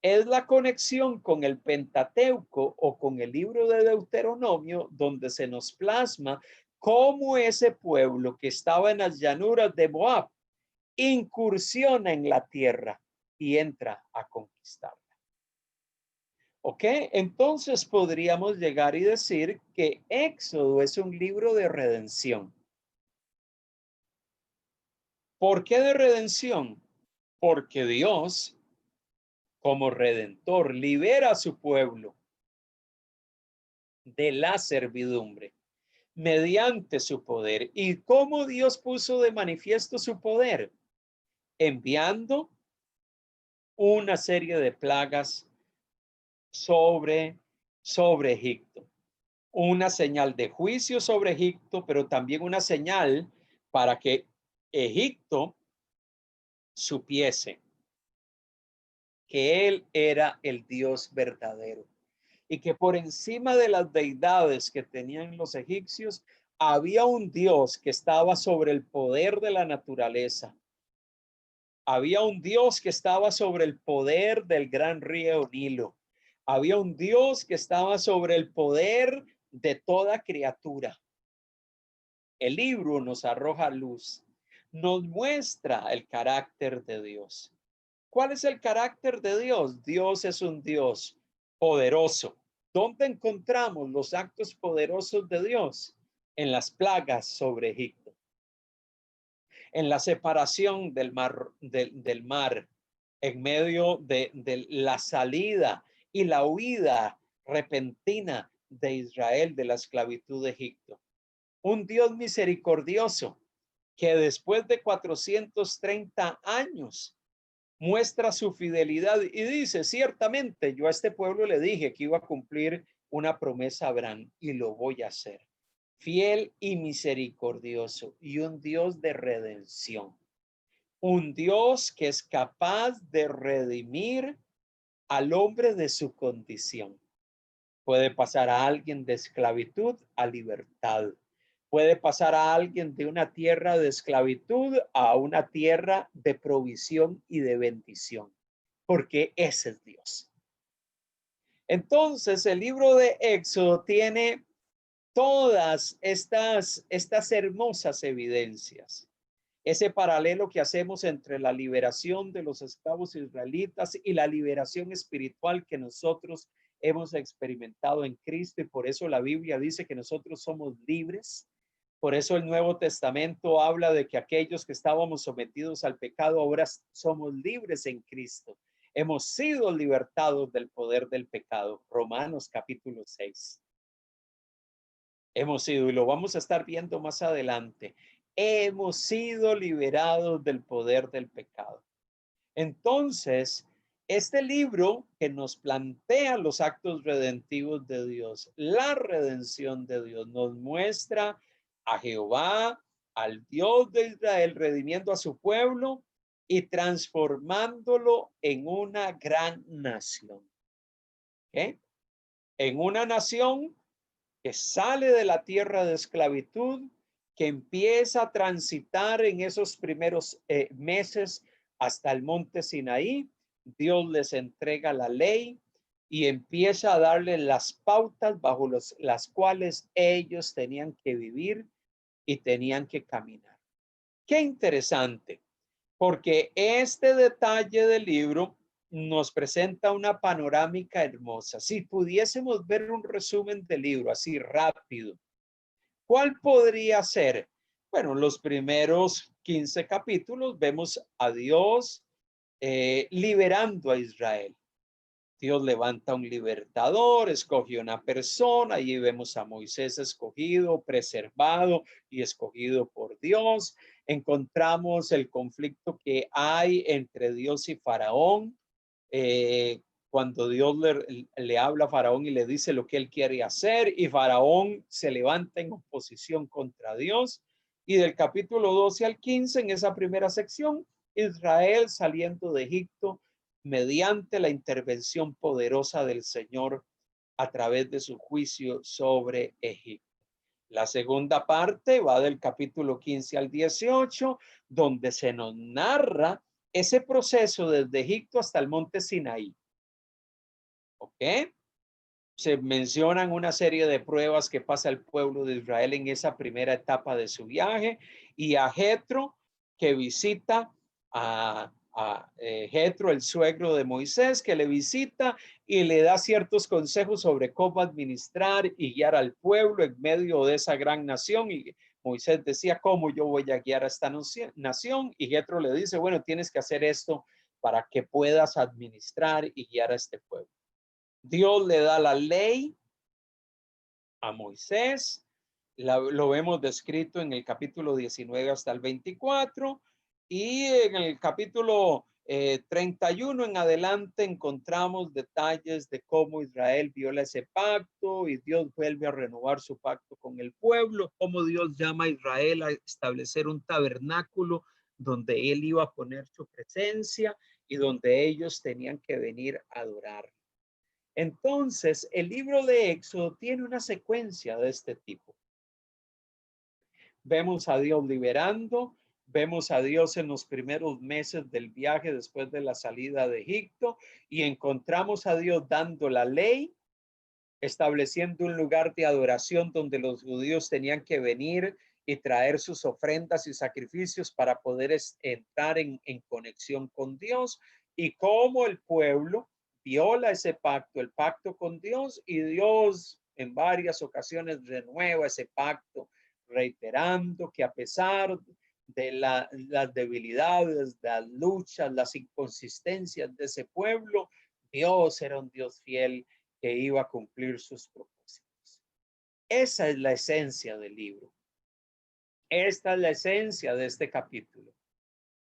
es la conexión con el Pentateuco o con el libro de Deuteronomio, donde se nos plasma cómo ese pueblo que estaba en las llanuras de Moab incursiona en la tierra y entra a conquistarla. ¿Ok? Entonces podríamos llegar y decir que Éxodo es un libro de redención. ¿Por qué de redención? Porque Dios, como redentor, libera a su pueblo de la servidumbre mediante su poder. ¿Y cómo Dios puso de manifiesto su poder? Enviando una serie de plagas sobre Egipto. Una señal de juicio sobre Egipto, pero también una señal para que Egipto supiese que él era el Dios verdadero y que por encima de las deidades que tenían los egipcios había un Dios que estaba sobre el poder de la naturaleza. Había un Dios que estaba sobre el poder del gran río Nilo. Había un Dios que estaba sobre el poder de toda criatura. El libro nos arroja luz, nos muestra el carácter de Dios. ¿Cuál es el carácter de Dios? Dios es un Dios poderoso. ¿Dónde encontramos los actos poderosos de Dios? En las plagas sobre Egipto, en la separación del mar, en medio de la salida y la huida repentina de Israel de la esclavitud de Egipto. Un Dios misericordioso que después de 430 años muestra su fidelidad y dice, ciertamente yo a este pueblo le dije que iba a cumplir una promesa a Abraham y lo voy a hacer. Fiel y misericordioso y un Dios de redención. Un Dios que es capaz de redimir al hombre de su condición. Puede pasar a alguien de esclavitud a libertad. Puede pasar a alguien de una tierra de esclavitud a una tierra de provisión y de bendición, porque ese es Dios. Entonces, el libro de Éxodo tiene todas estas hermosas evidencias. Ese paralelo que hacemos entre la liberación de los esclavos israelitas y la liberación espiritual que nosotros hemos experimentado en Cristo, y por eso la Biblia dice que nosotros somos libres Por eso el Nuevo Testamento habla de que aquellos que estábamos sometidos al pecado ahora somos libres en Cristo. Hemos sido libertados del poder del pecado. Romanos capítulo 6. Hemos sido, y lo vamos a estar viendo más adelante, hemos sido liberados del poder del pecado. Entonces, este libro que nos plantea los actos redentivos de Dios, la redención de Dios, nos muestra a Jehová, al Dios de Israel, redimiendo a su pueblo y transformándolo en una gran nación. ¿Okay? En una nación que sale de la tierra de esclavitud, que empieza a transitar en esos primeros meses hasta el monte Sinaí. Dios les entrega la ley y empieza a darle las pautas bajo las cuales ellos tenían que vivir y tenían que caminar. Qué interesante, porque este detalle del libro nos presenta una panorámica hermosa. Si pudiésemos ver un resumen del libro así rápido, ¿cuál podría ser? Bueno, los primeros 15 capítulos vemos a Dios liberando a Israel. Dios levanta un libertador, escogió una persona, y vemos a Moisés escogido, preservado y escogido por Dios. Encontramos el conflicto que hay entre Dios y Faraón. Cuando Dios le habla a Faraón y le dice lo que él quiere hacer, y Faraón se levanta en oposición contra Dios. Y del capítulo 12 al 15, en esa primera sección, Israel saliendo de Egipto mediante la intervención poderosa del Señor a través de su juicio sobre Egipto. La segunda parte va del capítulo 15 al 18, donde se nos narra ese proceso desde Egipto hasta el monte Sinaí. ¿Ok? Se mencionan una serie de pruebas que pasa el pueblo de Israel en esa primera etapa de su viaje, y a Jetro, que visita a Jetro, el suegro de Moisés, que le visita y le da ciertos consejos sobre cómo administrar y guiar al pueblo en medio de esa gran nación. Y Moisés decía, ¿cómo yo voy a guiar a esta nación? Y Jetro le dice, bueno, tienes que hacer esto para que puedas administrar y guiar a este pueblo. Dios le da la ley a Moisés, lo vemos descrito en el capítulo 19 hasta el 24, y en el capítulo 31 en adelante encontramos detalles de cómo Israel viola ese pacto y Dios vuelve a renovar su pacto con el pueblo, cómo Dios llama a Israel a establecer un tabernáculo donde él iba a poner su presencia y donde ellos tenían que venir a adorar. Entonces, el libro de Éxodo tiene una secuencia de este tipo. Vemos a Dios liberando, vemos a Dios en los primeros meses del viaje después de la salida de Egipto, y encontramos a Dios dando la ley, estableciendo un lugar de adoración donde los judíos tenían que venir y traer sus ofrendas y sacrificios para poder entrar en conexión con Dios, y cómo el pueblo viola ese pacto, el pacto con Dios, y Dios en varias ocasiones renueva ese pacto, reiterando que a pesar de las debilidades, las luchas, las inconsistencias de ese pueblo, Dios era un Dios fiel que iba a cumplir sus propósitos. Esa es la esencia del libro. Esta es la esencia de este capítulo,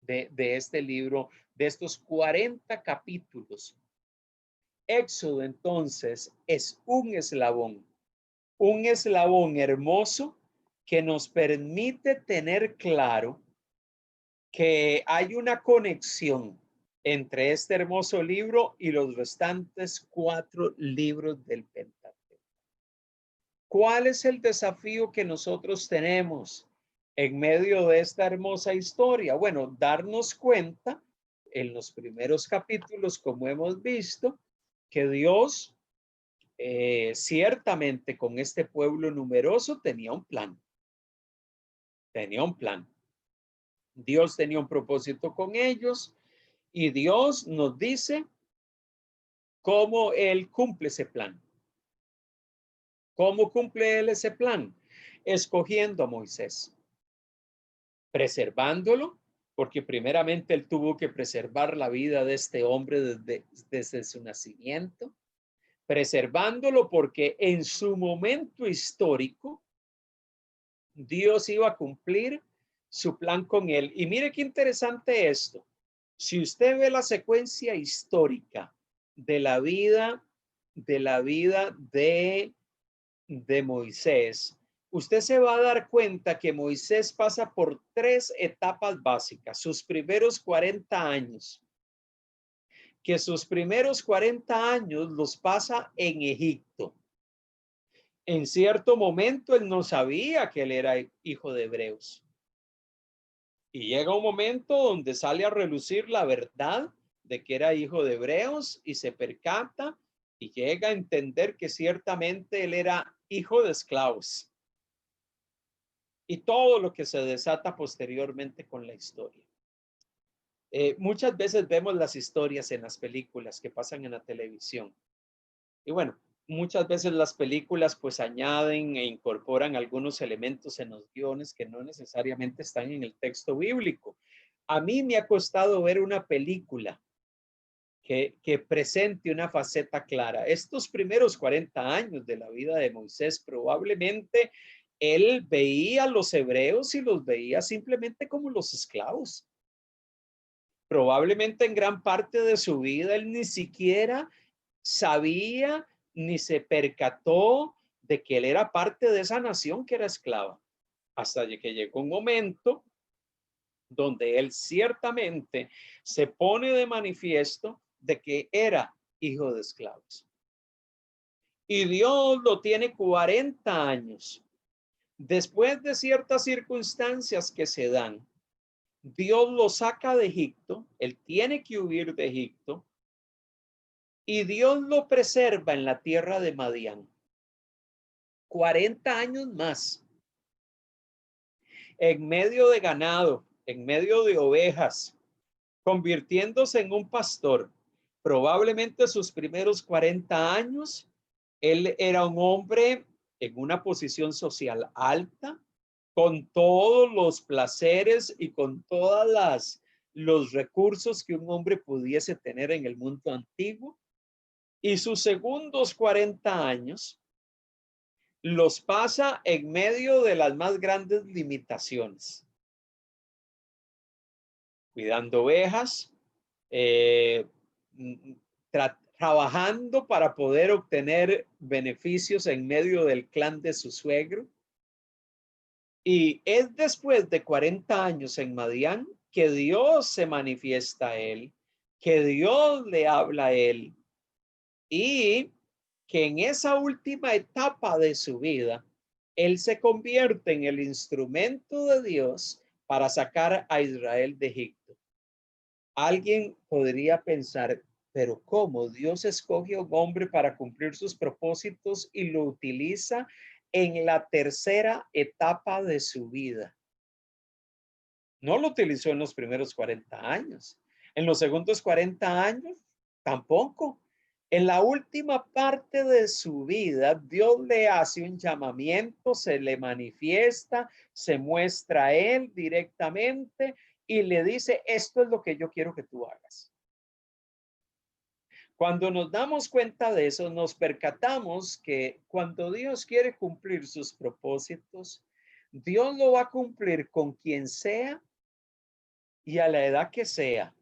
de este libro, de estos 40 capítulos. Éxodo entonces es un eslabón hermoso que nos permite tener claro que hay una conexión entre este hermoso libro y los restantes 4 libros del Pentateuco. ¿Cuál es el desafío que nosotros tenemos en medio de esta hermosa historia? Bueno, darnos cuenta en los primeros capítulos, como hemos visto, que Dios ciertamente con este pueblo numeroso tenía un plan. Tenía un plan. Dios tenía un propósito con ellos, y Dios nos dice cómo Él cumple ese plan. ¿Cómo cumple Él ese plan? escogiendo a Moisés, preservándolo, porque primeramente él tuvo que preservar la vida de este hombre desde su nacimiento, preservándolo porque en su momento histórico Dios iba a cumplir su plan con él. Y mire qué interesante esto. Si usted ve la secuencia histórica de la vida de Moisés, usted se va a dar cuenta que Moisés pasa por 3 etapas básicas. Sus primeros 40 años, que sus primeros 40 años los pasa en Egipto. En cierto momento él no sabía que él era hijo de hebreos. Y llega un momento donde sale a relucir la verdad de que era hijo de hebreos y se percata y llega a entender que ciertamente él era hijo de esclavos. Y todo lo que se desata posteriormente con la historia. Muchas veces vemos las historias en las películas que pasan en la televisión. Y bueno, muchas veces las películas pues añaden e incorporan algunos elementos en los guiones que no necesariamente están en el texto bíblico. A mí me ha costado ver una película que presente una faceta clara. Estos primeros 40 años de la vida de Moisés, probablemente él veía a los hebreos y los veía simplemente como los esclavos. Probablemente en gran parte de su vida él ni siquiera sabía ni se percató de que él era parte de esa nación que era esclava. Hasta que llegó un momento donde él ciertamente se pone de manifiesto de que era hijo de esclavos. Y Dios lo tiene 40 años. Después de ciertas circunstancias que se dan, Dios lo saca de Egipto, él tiene que huir de Egipto, y Dios lo preserva en la tierra de Madián. 40 años más. En medio de ganado, en medio de ovejas, convirtiéndose en un pastor. Probablemente sus primeros 40 años, él era un hombre en una posición social alta, con todos los placeres y con todas los recursos que un hombre pudiese tener en el mundo antiguo. Y sus segundos 40 años los pasa en medio de las más grandes limitaciones. Cuidando ovejas, trabajando para poder obtener beneficios en medio del clan de su suegro. Y es después de 40 años en Madián que Dios se manifiesta a él, que Dios le habla a él y que en esa última etapa de su vida, él se convierte en el instrumento de Dios para sacar a Israel de Egipto. Alguien podría pensar, pero ¿cómo? Dios escoge a un hombre para cumplir sus propósitos y lo utiliza en la tercera etapa de su vida. No lo utilizó en los primeros 40 años. En los segundos 40 años, tampoco. En la última parte de su vida, Dios le hace un llamamiento, se le manifiesta, se muestra a él directamente y le dice, esto es lo que yo quiero que tú hagas. Cuando nos damos cuenta de eso, nos percatamos que cuando Dios quiere cumplir sus propósitos, Dios lo va a cumplir con quien sea y a la edad que sea.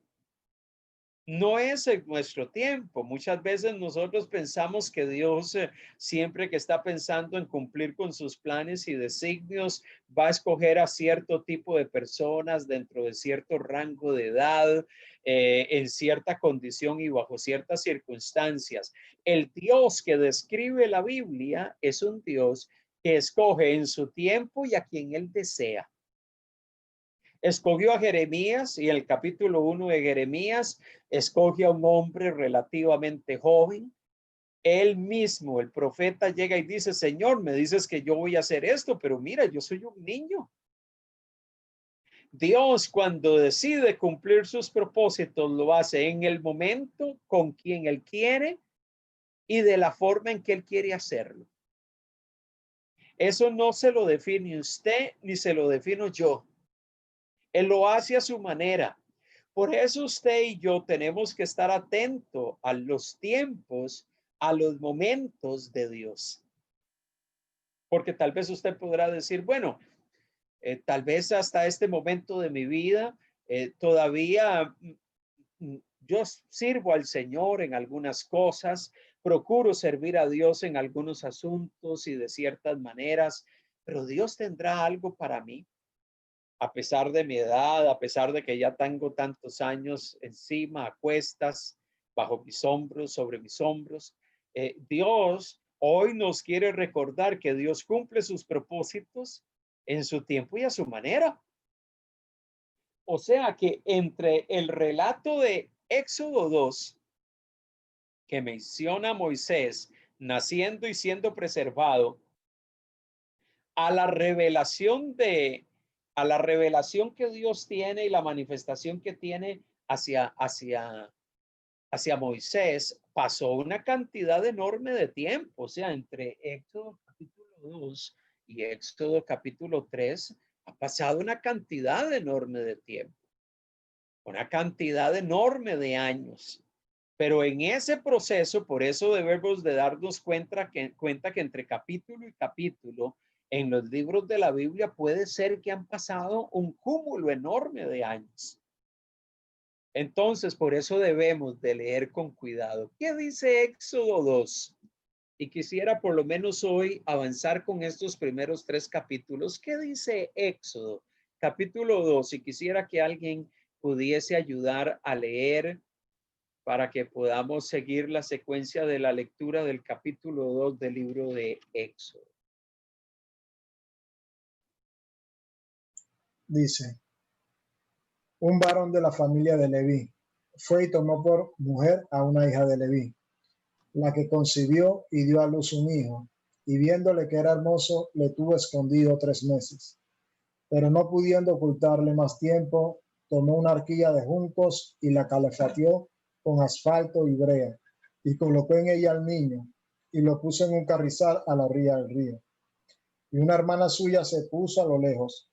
No es en nuestro tiempo. Muchas veces nosotros pensamos que Dios siempre que está pensando en cumplir con sus planes y designios va a escoger a cierto tipo de personas dentro de cierto rango de edad, en cierta condición y bajo ciertas circunstancias. El Dios que describe la Biblia es un Dios que escoge en su tiempo y a quien él desea. Escogió a Jeremías y en el capítulo 1 de Jeremías escoge a un hombre relativamente joven. Él mismo, el profeta, llega y dice, Señor, me dices que yo voy a hacer esto, pero mira, yo soy un niño. Dios, cuando decide cumplir sus propósitos, lo hace en el momento, con quien él quiere y de la forma en que él quiere hacerlo. Eso no se lo define usted ni se lo defino yo. Él lo hace a su manera. Por eso usted y yo tenemos que estar atentos a los tiempos, a los momentos de Dios. Porque tal vez usted podrá decir, bueno, tal vez hasta este momento de mi vida todavía yo sirvo al Señor en algunas cosas, procuro servir a Dios en algunos asuntos y de ciertas maneras, pero Dios tendrá algo para mí. A pesar de mi edad, a pesar de que ya tengo tantos años encima, a cuestas, bajo mis hombros, sobre mis hombros, Dios hoy nos quiere recordar que Dios cumple sus propósitos en su tiempo y a su manera. O sea que entre el relato de Éxodo 2, que menciona a Moisés naciendo y siendo preservado, a la revelación que Dios tiene y la manifestación que tiene hacia Moisés, pasó una cantidad enorme de tiempo. O sea, entre Éxodo capítulo 2 y Éxodo capítulo 3, ha pasado una cantidad enorme de tiempo, una cantidad enorme de años. Pero en ese proceso, por eso debemos de darnos cuenta que entre capítulo y capítulo en los libros de la Biblia puede ser que han pasado un cúmulo enorme de años. Entonces, por eso debemos de leer con cuidado. ¿Qué dice Éxodo 2? Y quisiera por lo menos hoy avanzar con estos primeros 3 capítulos. ¿Qué dice Éxodo? Capítulo 2. Y quisiera que alguien pudiese ayudar a leer para que podamos seguir la secuencia de la lectura del capítulo 2 del libro de Éxodo. Dice, un varón de la familia de Leví fue y tomó por mujer a una hija de Leví, la que concibió y dio a luz un hijo, y viéndole que era hermoso, le tuvo escondido 3 meses. Pero no pudiendo ocultarle más tiempo, tomó una arquilla de juncos y la calefateó con asfalto y brea, y colocó en ella al niño, y lo puso en un carrizal a la orilla del río. Y una hermana suya se puso a lo lejos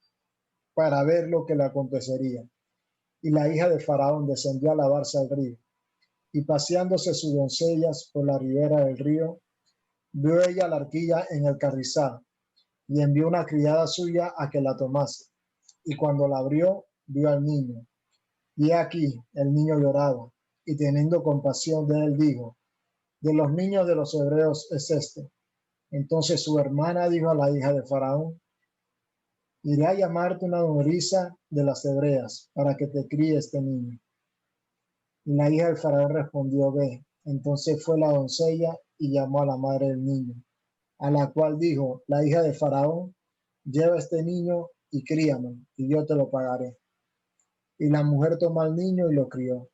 para ver lo que le acontecería. Y la hija de Faraón descendió a lavarse al río, y paseándose sus doncellas por la ribera del río, vio ella la arquilla en el carrizal, y envió una criada suya a que la tomase. Y cuando la abrió, vio al niño. Y aquí el niño lloraba, y teniendo compasión de él, dijo, de los niños de los hebreos es este. Entonces su hermana dijo a la hija de Faraón, iré a llamarte una nodriza de las hebreas para que te críe este niño. Y la hija de Faraón respondió, ve. Entonces fue la doncella y llamó a la madre del niño, a la cual dijo la hija de Faraón, lleva este niño y críame, y yo te lo pagaré. Y la mujer tomó al niño y lo crió.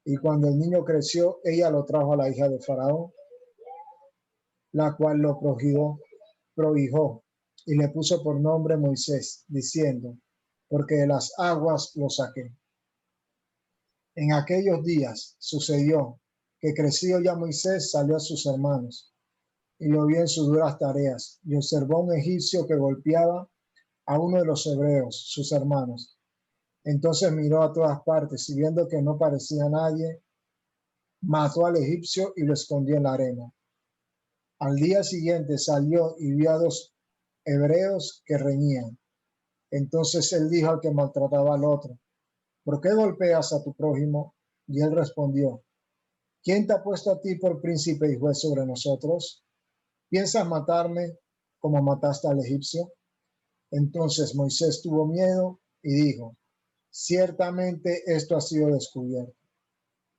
Y cuando el niño creció, ella lo trajo a la hija de Faraón, la cual lo prohijó, y le puso por nombre Moisés, diciendo, porque de las aguas lo saqué. En aquellos días sucedió que crecido ya Moisés salió a sus hermanos, y lo vio en sus duras tareas, y observó a un egipcio que golpeaba a uno de los hebreos, sus hermanos. Entonces miró a todas partes, y viendo que no parecía nadie, mató al egipcio y lo escondió en la arena. Al día siguiente salió y vio a 2 hebreos que reñían. Entonces él dijo al que maltrataba al otro, ¿por qué golpeas a tu prójimo? Y él respondió, ¿quién te ha puesto a ti por príncipe y juez sobre nosotros? ¿Piensas matarme como mataste al egipcio? Entonces Moisés tuvo miedo y dijo, ciertamente esto ha sido descubierto.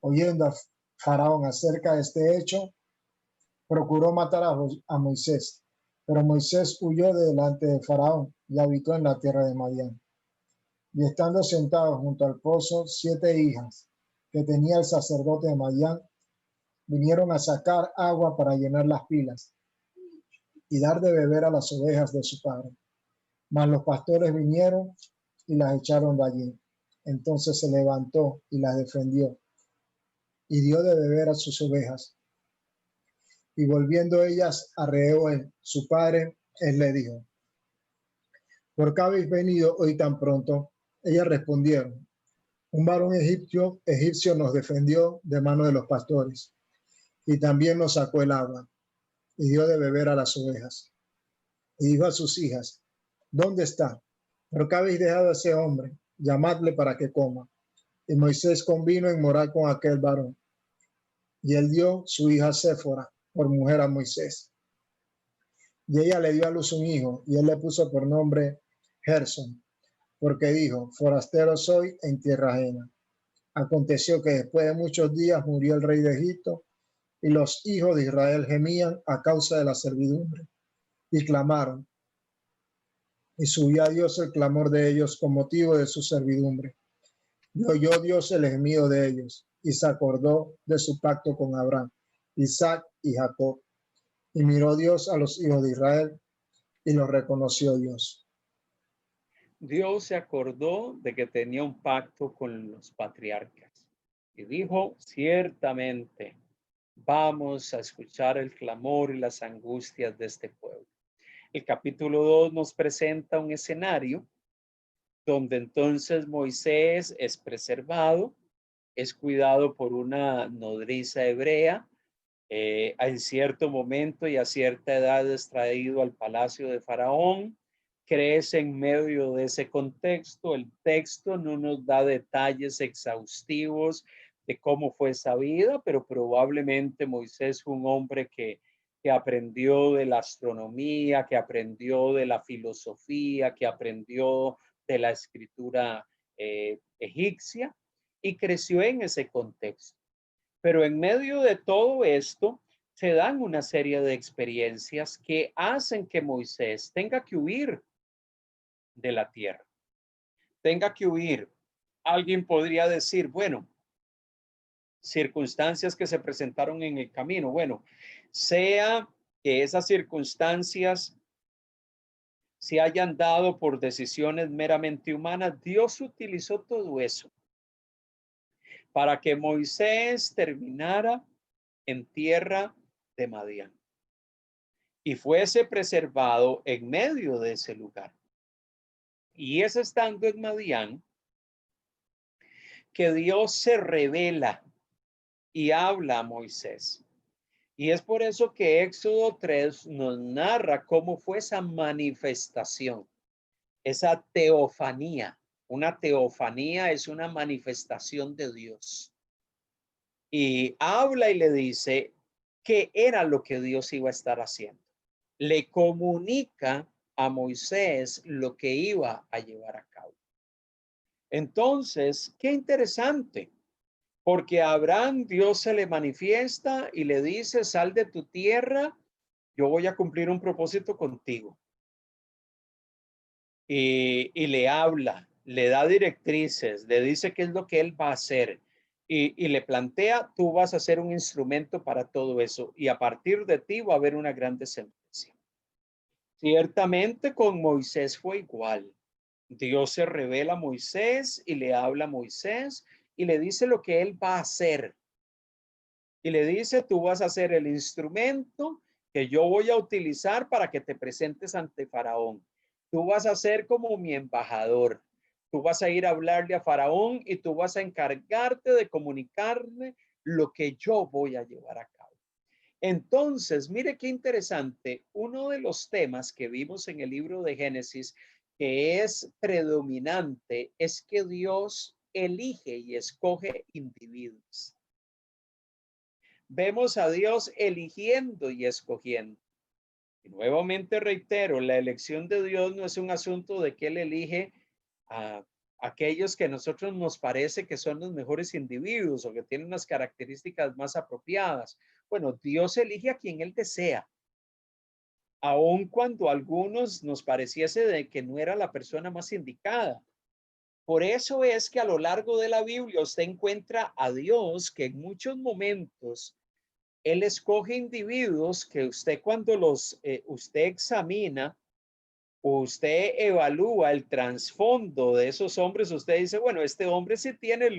Oyendo a Faraón acerca de este hecho, procuró matar a Moisés, pero Moisés huyó de delante de Faraón y habitó en la tierra de Madián. Y estando sentados junto al pozo, 7 hijas que tenía el sacerdote de Madián vinieron a sacar agua para llenar las pilas y dar de beber a las ovejas de su padre. Mas los pastores vinieron y las echaron de allí. Entonces se levantó y las defendió y dio de beber a sus ovejas. Y volviendo ellas a Reuel, su padre, Él le dijo, ¿por qué habéis venido hoy tan pronto? Ellas respondieron, un varón egipcio nos defendió de mano de los pastores y también nos sacó el agua y dio de beber a las ovejas. Y dijo a sus hijas, ¿dónde está? ¿Por qué habéis dejado a ese hombre? Llamadle para que coma. Y Moisés convino en morar con aquel varón. Y él dio su hija Séfora por mujer a Moisés. Y ella le dio a luz un hijo, y él le puso por nombre Gerson, porque dijo, forastero soy en tierra ajena. Aconteció que después de muchos días murió el rey de Egipto, y los hijos de Israel gemían a causa de la servidumbre, y clamaron. Y subió a Dios el clamor de ellos con motivo de su servidumbre. Y oyó Dios el gemido de ellos, y se acordó de su pacto con Abraham, Isaac y Jacob. Y miró Dios a los hijos de Israel, y los reconoció Dios. Dios se acordó de que tenía un pacto con los patriarcas y dijo, ciertamente vamos a escuchar el clamor y las angustias de este pueblo. El capítulo 2 nos presenta un escenario donde entonces Moisés es preservado, es cuidado por una nodriza hebrea, en cierto momento y a cierta edad es traído al palacio de Faraón, crece en medio de ese contexto. El texto no nos da detalles exhaustivos de cómo fue esa vida, pero probablemente Moisés fue un hombre que aprendió de la astronomía, que aprendió de la filosofía, que aprendió de la escritura egipcia y creció en ese contexto. Pero en medio de todo esto, se dan una serie de experiencias que hacen que Moisés tenga que huir de la tierra, tenga que huir. Alguien podría decir, bueno, circunstancias que se presentaron en el camino. Bueno, sea que esas circunstancias se hayan dado por decisiones meramente humanas, Dios utilizó todo eso para que Moisés terminara en tierra de Madián y fuese preservado en medio de ese lugar. Y es estando en Madián que Dios se revela y habla a Moisés. Y es por eso que Éxodo 3 nos narra cómo fue esa manifestación, esa teofanía. Una teofanía es una manifestación de Dios. Y habla y le dice qué era lo que Dios iba a estar haciendo. Le comunica a Moisés lo que iba a llevar a cabo. Entonces, qué interesante, porque a Abraham Dios se le manifiesta y le dice, sal de tu tierra, yo voy a cumplir un propósito contigo. Y le habla, le da directrices, le dice qué es lo que él va a hacer y le plantea, tú vas a ser un instrumento para todo eso y a partir de ti va a haber una gran descendencia. Ciertamente con Moisés fue igual. Dios se revela a Moisés y le habla a Moisés y le dice lo que él va a hacer. Y le dice, tú vas a ser el instrumento que yo voy a utilizar para que te presentes ante Faraón. Tú vas a ser como mi embajador. Tú vas a ir a hablarle a Faraón y tú vas a encargarte de comunicarle lo que yo voy a llevar a cabo. Entonces, mire qué interesante. Uno de los temas que vimos en el libro de Génesis que es predominante es que Dios elige y escoge individuos. Vemos a Dios eligiendo y escogiendo. Y nuevamente reitero, la elección de Dios no es un asunto de que Él elige a aquellos que a nosotros nos parece que son los mejores individuos o que tienen unas características más apropiadas. Bueno, Dios elige a quien Él desea, aun cuando a algunos nos pareciese de que no era la persona más indicada. Por eso es que a lo largo de la Biblia usted encuentra a Dios que en muchos momentos Él escoge individuos que usted cuando usted examina, usted evalúa el trasfondo de esos hombres, usted dice, bueno, este hombre sí tiene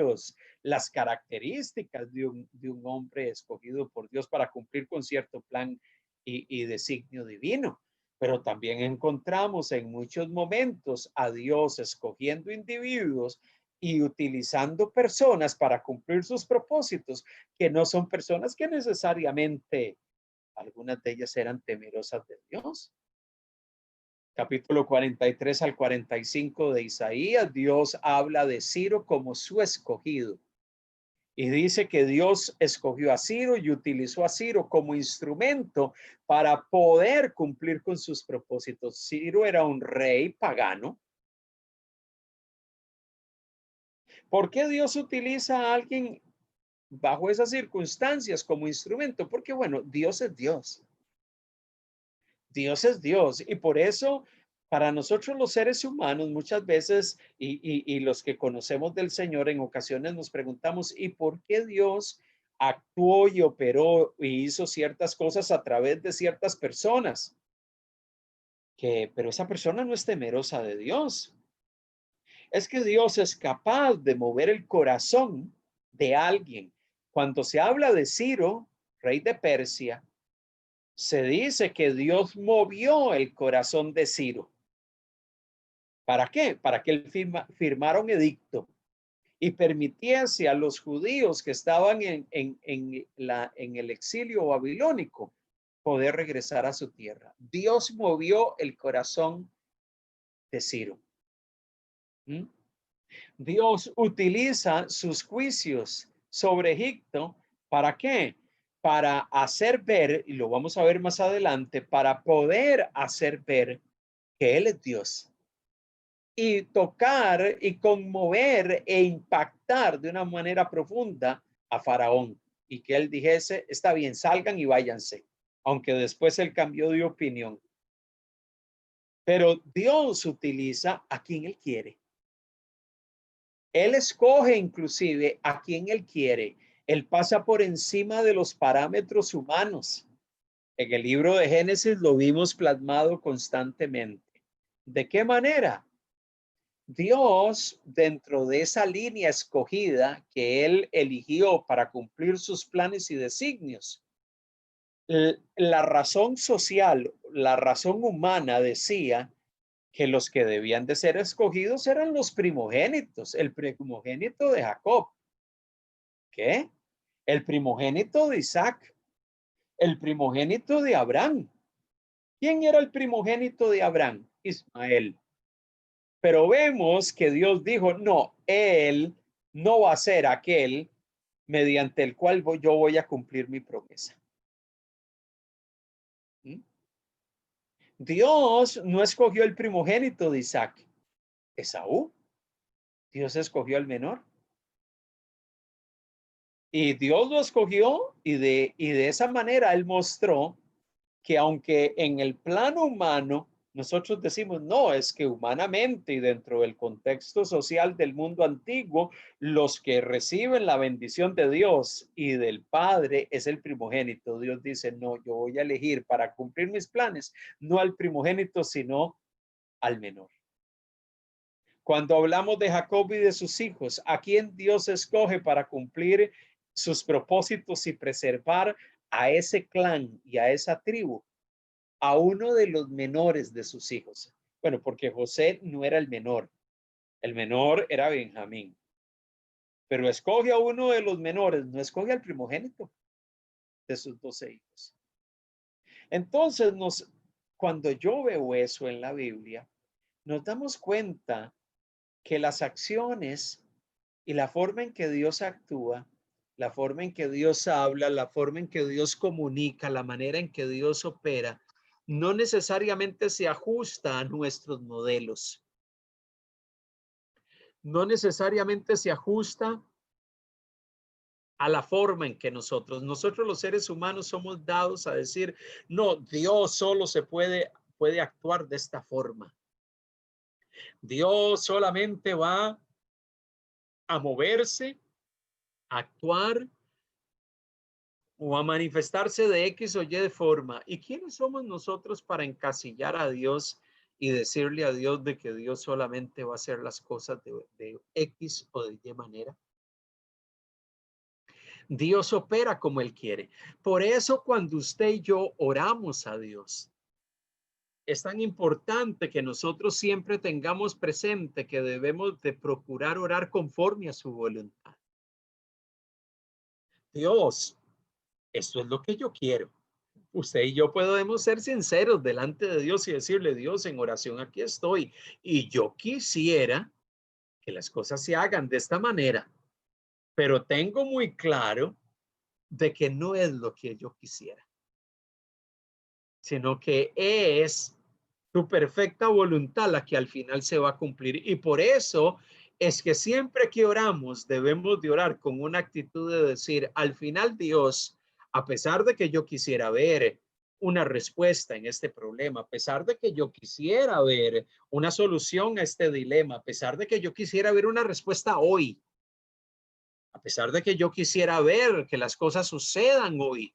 las características de un hombre escogido por Dios para cumplir con cierto plan y designio divino. Pero también encontramos en muchos momentos a Dios escogiendo individuos y utilizando personas para cumplir sus propósitos, que no son personas que necesariamente algunas de ellas eran temerosas de Dios. Capítulo 43 al 45 de Isaías, Dios habla de Ciro como su escogido. Y dice que Dios escogió a Ciro y utilizó a Ciro como instrumento para poder cumplir con sus propósitos. Ciro era un rey pagano. ¿Por qué Dios utiliza a alguien bajo esas circunstancias como instrumento? Porque, bueno, Dios es Dios. Dios es Dios. Y por eso, para nosotros los seres humanos, muchas veces, y los que conocemos del Señor, en ocasiones nos preguntamos, ¿y por qué Dios actuó y operó y hizo ciertas cosas a través de ciertas personas? Pero esa persona no es temerosa de Dios. Es que Dios es capaz de mover el corazón de alguien. Cuando se habla de Ciro, rey de Persia, se dice que Dios movió el corazón de Ciro. ¿Para qué? Para que él firmara un edicto y permitiese a los judíos que estaban en el exilio babilónico poder regresar a su tierra. Dios movió el corazón de Ciro. Dios utiliza sus juicios sobre Egipto. ¿Para qué? Para hacer ver, y lo vamos a ver más adelante, para poder hacer ver que Él es Dios. Y tocar y conmover e impactar de una manera profunda a Faraón. Y que él dijese, está bien, salgan y váyanse. Aunque después él cambió de opinión. Pero Dios utiliza a quien Él quiere. Él escoge inclusive a quien Él quiere. Él pasa por encima de los parámetros humanos. En el libro de Génesis lo vimos plasmado constantemente. ¿De qué manera? Dios, dentro de esa línea escogida que Él eligió para cumplir sus planes y designios, la razón social, la razón humana decía que los que debían de ser escogidos eran los primogénitos, el primogénito de Jacob. ¿Qué? El primogénito de Isaac, el primogénito de Abraham. ¿Quién era el primogénito de Abraham? Ismael. Pero vemos que Dios dijo, no, él no va a ser aquel mediante el cual yo voy a cumplir mi promesa. Dios no escogió el primogénito de Isaac, Esaú. Dios escogió al menor. Y Dios lo escogió y de esa manera Él mostró que aunque en el plano humano nosotros decimos, no, es que humanamente y dentro del contexto social del mundo antiguo, los que reciben la bendición de Dios y del Padre es el primogénito. Dios dice, no, yo voy a elegir para cumplir mis planes, no al primogénito, sino al menor. Cuando hablamos de Jacob y de sus hijos, ¿a quién Dios escoge para cumplir sus propósitos y preservar a ese clan y a esa tribu? A uno de los menores de sus hijos. Bueno, porque José no era el menor era Benjamín. Pero escoge a uno de los menores, no escoge al primogénito de sus 12 hijos. Entonces, cuando yo veo eso en la Biblia, nos damos cuenta que las acciones y la forma en que Dios actúa, la forma en que Dios habla, la forma en que Dios comunica, la manera en que Dios opera, no necesariamente se ajusta a nuestros modelos. No necesariamente se ajusta a la forma en que nosotros los seres humanos somos dados a decir, no, Dios solo se puede actuar de esta forma. Dios solamente va a moverse, a actuar o a manifestarse de X o Y de forma. ¿Y quiénes somos nosotros para encasillar a Dios y decirle a Dios de que Dios solamente va a hacer las cosas de X o de Y manera? Dios opera como Él quiere. Por eso cuando usted y yo oramos a Dios, es tan importante que nosotros siempre tengamos presente que debemos de procurar orar conforme a su voluntad. Dios, esto es lo que yo quiero. Usted y yo podemos ser sinceros delante de Dios y decirle, Dios, en oración aquí estoy. Y yo quisiera que las cosas se hagan de esta manera, pero tengo muy claro de que no es lo que yo quisiera, sino que es tu perfecta voluntad la que al final se va a cumplir. Y por eso es que siempre que oramos debemos de orar con una actitud de decir, al final Dios, a pesar de que yo quisiera ver una respuesta en este problema, a pesar de que yo quisiera ver una solución a este dilema, a pesar de que yo quisiera ver una respuesta hoy, a pesar de que yo quisiera ver que las cosas sucedan hoy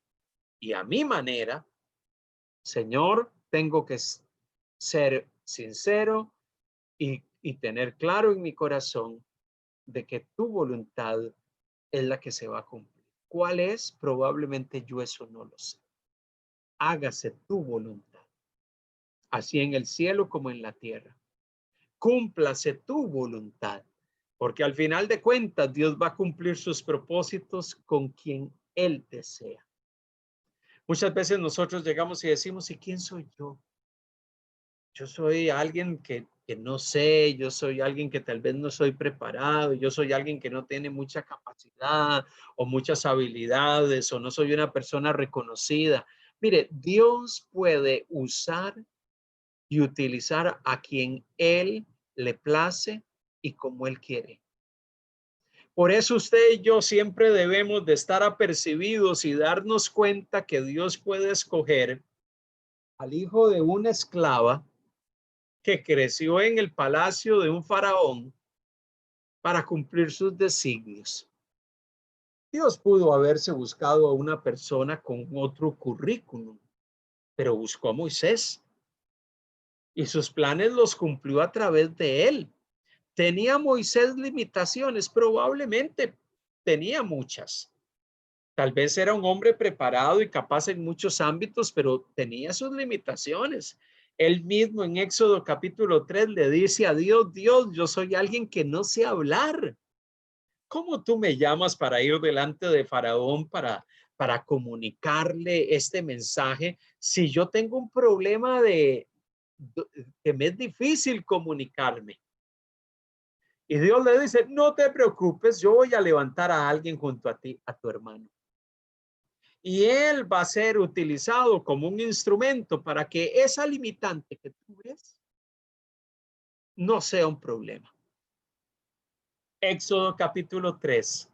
y a mi manera, Señor, tengo que ser sincero y tener claro en mi corazón de que tu voluntad es la que se va a cumplir. ¿Cuál es? Probablemente yo eso no lo sé. Hágase tu voluntad, así en el cielo como en la tierra. Cúmplase tu voluntad, porque al final de cuentas Dios va a cumplir sus propósitos con quien Él desea. Muchas veces nosotros llegamos y decimos, ¿y quién soy yo? Yo soy alguien que no sé, yo soy alguien que tal vez no soy preparado, yo soy alguien que no tiene mucha capacidad o muchas habilidades o no soy una persona reconocida. Mire, Dios puede usar y utilizar a quien Él le place y como Él quiere. Por eso usted y yo siempre debemos de estar apercibidos y darnos cuenta que Dios puede escoger al hijo de una esclava que creció en el palacio de un faraón para cumplir sus designios. Dios pudo haberse buscado a una persona con otro currículum, pero buscó a Moisés y sus planes los cumplió a través de él. ¿Tenía Moisés limitaciones? Probablemente tenía muchas. Tal vez era un hombre preparado y capaz en muchos ámbitos, pero tenía sus limitaciones. Él mismo en Éxodo capítulo 3 le dice a Dios, Dios, yo soy alguien que no sé hablar. ¿Cómo tú me llamas para ir delante de Faraón para comunicarle este mensaje si yo tengo un problema que me es difícil comunicarme? Y Dios le dice, no te preocupes, yo voy a levantar a alguien junto a ti, a tu hermano. Y él va a ser utilizado como un instrumento para que esa limitante que tú ves no sea un problema. Éxodo capítulo 3.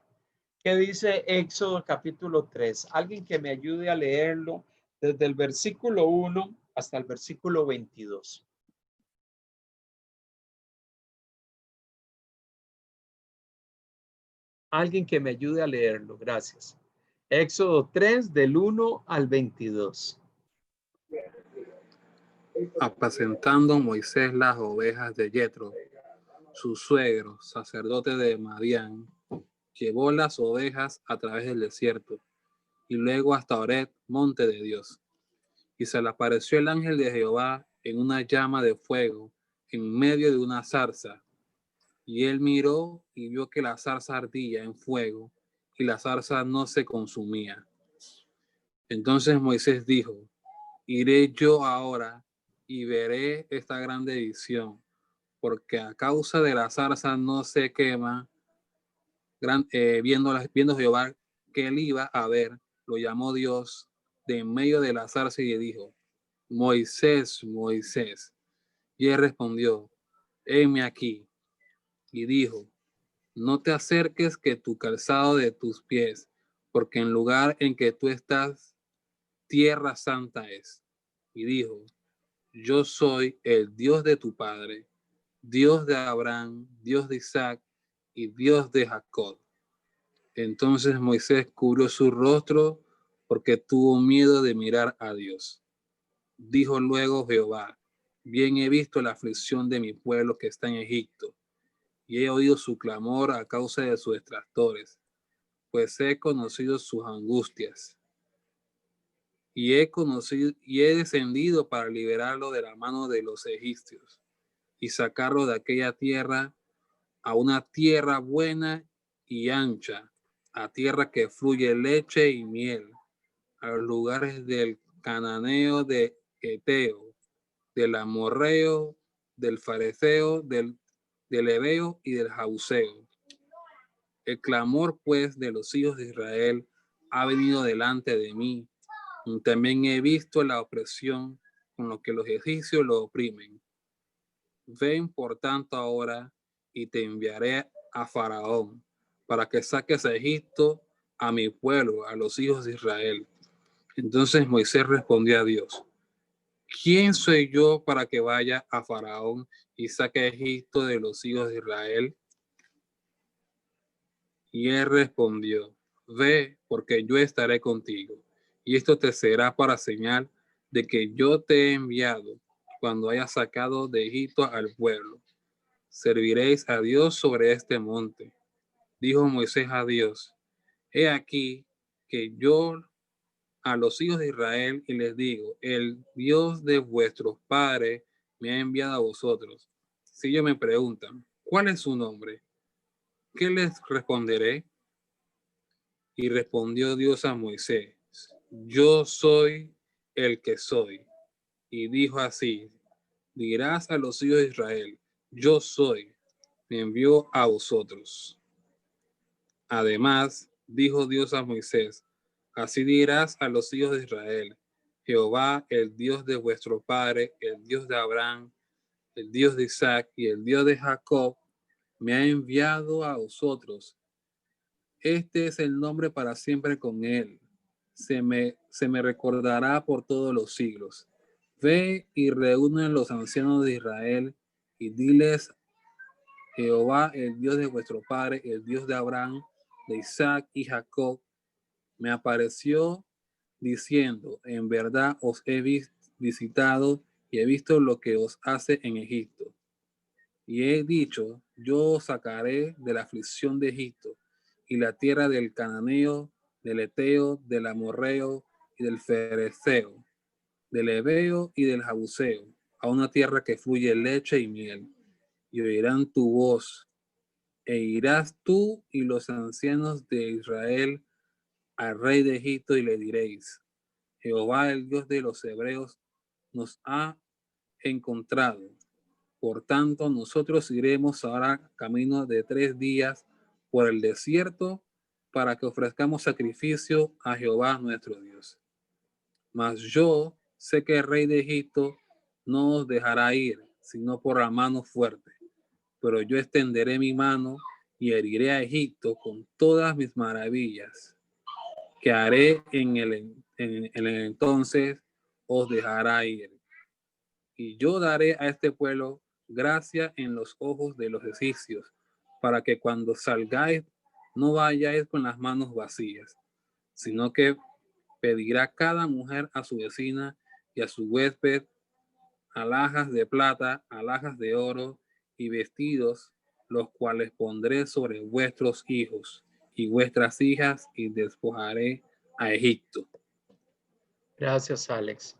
¿Qué dice Éxodo capítulo 3? Alguien que me ayude a leerlo desde el versículo 1 hasta el versículo 22. Alguien que me ayude a leerlo. Gracias. Éxodo 3 del 1 al 22. Apacentando Moisés las ovejas de Yetro, su suegro, sacerdote de Madián, llevó las ovejas a través del desierto y luego hasta Horeb, monte de Dios. Y se le apareció el ángel de Jehová en una llama de fuego en medio de una zarza. Y él miró y vio que la zarza ardía en fuego y la zarza no se consumía. Entonces Moisés dijo, iré yo ahora y veré esta grande visión, porque a causa de la zarza no se quema. Viendo Jehová que él iba a ver, lo llamó Dios de en medio de la zarza y le dijo, Moisés, Moisés. Y él respondió, heme aquí. Y dijo, no te acerques que tu calzado de tus pies, porque en lugar en que tú estás, tierra santa es. Y dijo, yo soy el Dios de tu padre, Dios de Abraham, Dios de Isaac y Dios de Jacob. Entonces Moisés cubrió su rostro porque tuvo miedo de mirar a Dios. Dijo luego Jehová, bien he visto la aflicción de mi pueblo que está en Egipto, y he oído su clamor a causa de sus detractores, pues he conocido sus angustias. y he conocido y he descendido para liberarlo de la mano de los egipcios y sacarlo de aquella tierra a una tierra buena y ancha, a tierra que fluye leche y miel, a los lugares del cananeo, de Eteo, del amorreo, del fareseo, del ebeo y del jabuseo. El clamor, pues, de los hijos de Israel ha venido delante de mí. También he visto la opresión con lo que los egipcios lo oprimen. Ven, por tanto, ahora y te enviaré a Faraón para que saques a Egipto a mi pueblo, a los hijos de Israel. Entonces Moisés respondió a Dios: ¿quién soy yo para que vaya a Faraón y saque a Egipto de los hijos de Israel? Y él respondió: ve, porque yo estaré contigo, y esto te será para señal de que yo te he enviado cuando hayas sacado de Egipto al pueblo. Serviréis a Dios sobre este monte. Dijo Moisés a Dios: he aquí que yo a los hijos de Israel y les digo: el Dios de vuestros padres me ha enviado a vosotros. Si ellos me preguntan: ¿cuál es su nombre?, ¿qué les responderé? Y respondió Dios a Moisés: yo soy el que soy. Y dijo así: dirás a los hijos de Israel: yo soy, me envió a vosotros. Además, dijo Dios a Moisés: así dirás a los hijos de Israel: Jehová, el Dios de vuestro padre, el Dios de Abraham, el Dios de Isaac y el Dios de Jacob, me ha enviado a vosotros. Este es el nombre para siempre con él. Se me recordará por todos los siglos. Ve y reúne a los ancianos de Israel y diles: Jehová, el Dios de vuestro padre, el Dios de Abraham, de Isaac y Jacob, me apareció diciendo: en verdad os he visitado y he visto lo que os hace en Egipto. Y he dicho: yo os sacaré de la aflicción de Egipto y la tierra del cananeo, del eteo, del amorreo y del fereceo, del ebeo y del jabuseo, a una tierra que fluye leche y miel. Y oirán tu voz, e irás tú y los ancianos de Israel al rey de Egipto y le diréis: Jehová, el Dios de los hebreos, nos ha encontrado. Por tanto, nosotros iremos ahora camino de 3 días por el desierto para que ofrezcamos sacrificio a Jehová nuestro Dios. Mas yo sé que el rey de Egipto no os dejará ir, sino por la mano fuerte. Pero yo extenderé mi mano y heriré a Egipto con todas mis maravillas, que haré en el entonces os dejará ir. Y yo daré a este pueblo gracia en los ojos de los egipcios, para que cuando salgáis no vayáis con las manos vacías, sino que pedirá cada mujer a su vecina y a su huésped alhajas de plata, alhajas de oro y vestidos, los cuales pondré sobre vuestros hijos y vuestras hijas y despojaré a Egipto. Gracias, Alex.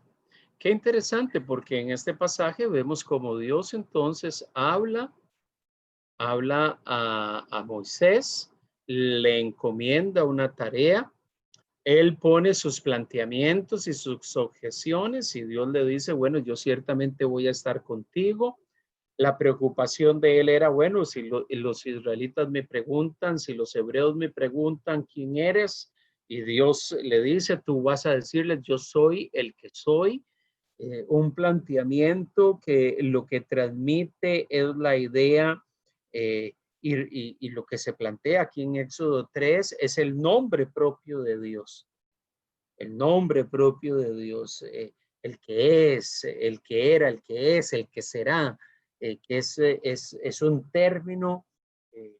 Qué interesante, porque en este pasaje vemos como Dios entonces habla a Moisés, le encomienda una tarea, él pone sus planteamientos y sus objeciones y Dios le dice: bueno, yo ciertamente voy a estar contigo. La preocupación de él era: bueno, si los israelitas me preguntan, si los hebreos me preguntan quién eres, y Dios le dice: tú vas a decirles: yo soy el que soy. Un planteamiento que lo que transmite es la idea, y lo que se plantea aquí en Éxodo 3 es el nombre propio de Dios, el nombre propio de Dios, el que es, el que era, el que es, el que será, que es un término eh,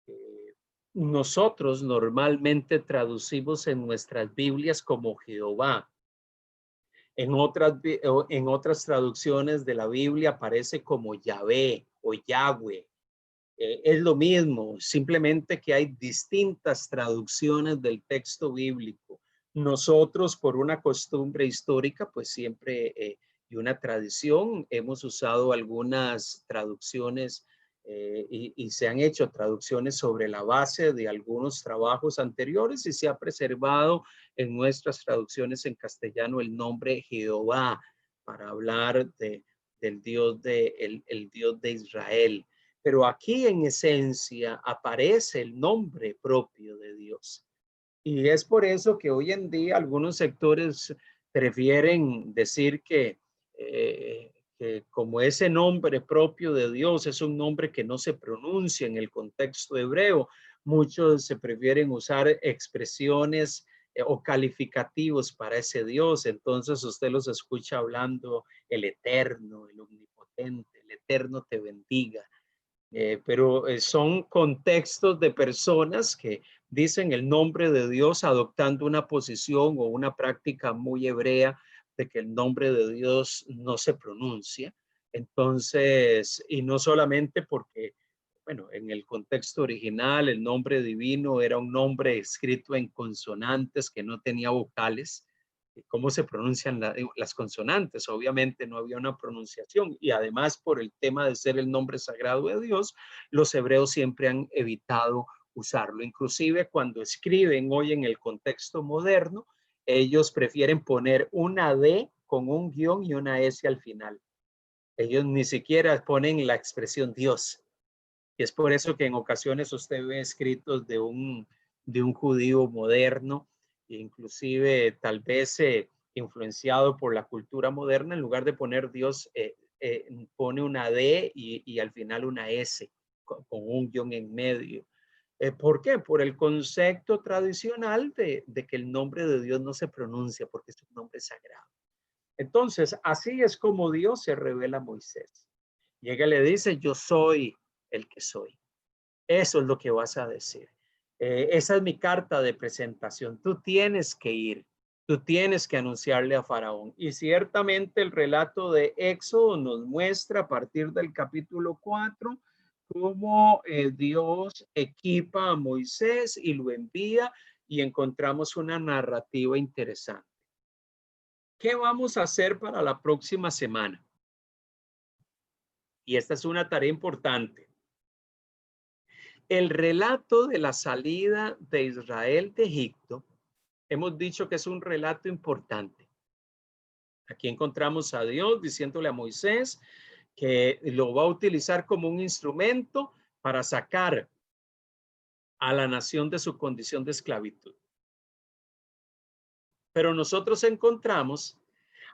que nosotros normalmente traducimos en nuestras Biblias como Jehová. En otras traducciones de la Biblia aparece como Yahvé o Yahweh. Es lo mismo, simplemente que hay distintas traducciones del texto bíblico. Nosotros, por una costumbre histórica, pues siempre y una tradición, hemos usado algunas traducciones y se han hecho traducciones sobre la base de algunos trabajos anteriores y se ha preservado en nuestras traducciones en castellano el nombre Jehová para hablar del Dios el Dios de Israel. Pero aquí en esencia aparece el nombre propio de Dios. Y es por eso que hoy en día algunos sectores prefieren decir que como ese nombre propio de Dios es un nombre que no se pronuncia en el contexto hebreo, muchos se prefieren usar expresiones o calificativos para ese Dios. Entonces usted los escucha hablando el eterno, el omnipotente, el eterno te bendiga. Pero son contextos de personas que dicen el nombre de Dios adoptando una posición o una práctica muy hebrea de que el nombre de Dios no se pronuncia. Entonces, y no solamente porque, bueno, en el contexto original el nombre divino era un nombre escrito en consonantes que no tenía vocales. ¿Cómo se pronuncian las consonantes? Obviamente no había una pronunciación y además por el tema de ser el nombre sagrado de Dios, los hebreos siempre han evitado usarlo. Inclusive cuando escriben hoy en el contexto moderno, ellos prefieren poner una D con un guión y una S al final. Ellos ni siquiera ponen la expresión Dios. Y es por eso que en ocasiones usted ve escritos de un judío moderno, inclusive tal vez influenciado por la cultura moderna, en lugar de poner Dios, pone una D y al final una S con un guión en medio. ¿Por qué? Por el concepto tradicional de que el nombre de Dios no se pronuncia porque es un nombre sagrado. Entonces, así es como Dios se revela a Moisés. Llega y le dice, yo soy el que soy. Eso es lo que vas a decir. Esa es mi carta de presentación. Tú tienes que ir. Tú tienes que anunciarle a Faraón. Y ciertamente el relato de Éxodo nos muestra a partir del capítulo 4 cómo Dios equipa a Moisés y lo envía y encontramos una narrativa interesante. ¿Qué vamos a hacer para la próxima semana? Y esta es una tarea importante. El relato de la salida de Israel de Egipto, hemos dicho que es un relato importante. Aquí encontramos a Dios diciéndole a Moisés que lo va a utilizar como un instrumento para sacar a la nación de su condición de esclavitud. Pero nosotros encontramos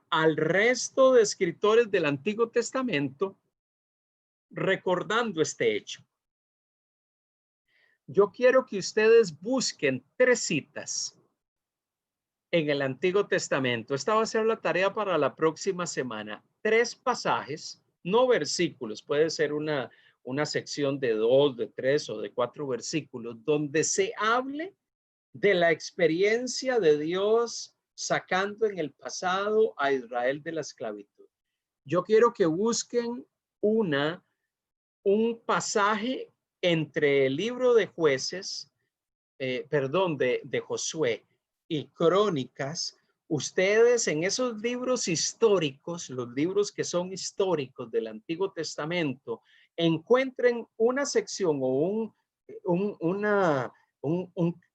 al resto de escritores del Antiguo Testamento recordando este hecho. Yo quiero que ustedes busquen 3 citas en el Antiguo Testamento. Esta va a ser la tarea para la próxima semana. 3 pasajes, no versículos, puede ser una sección de 2, de 3 o de 4 versículos, donde se hable de la experiencia de Dios sacando en el pasado a Israel de la esclavitud. Yo quiero que busquen un pasaje entre el libro de Jueces, de Josué y Crónicas. Ustedes en esos libros históricos, los libros que son históricos del Antiguo Testamento, encuentren una sección o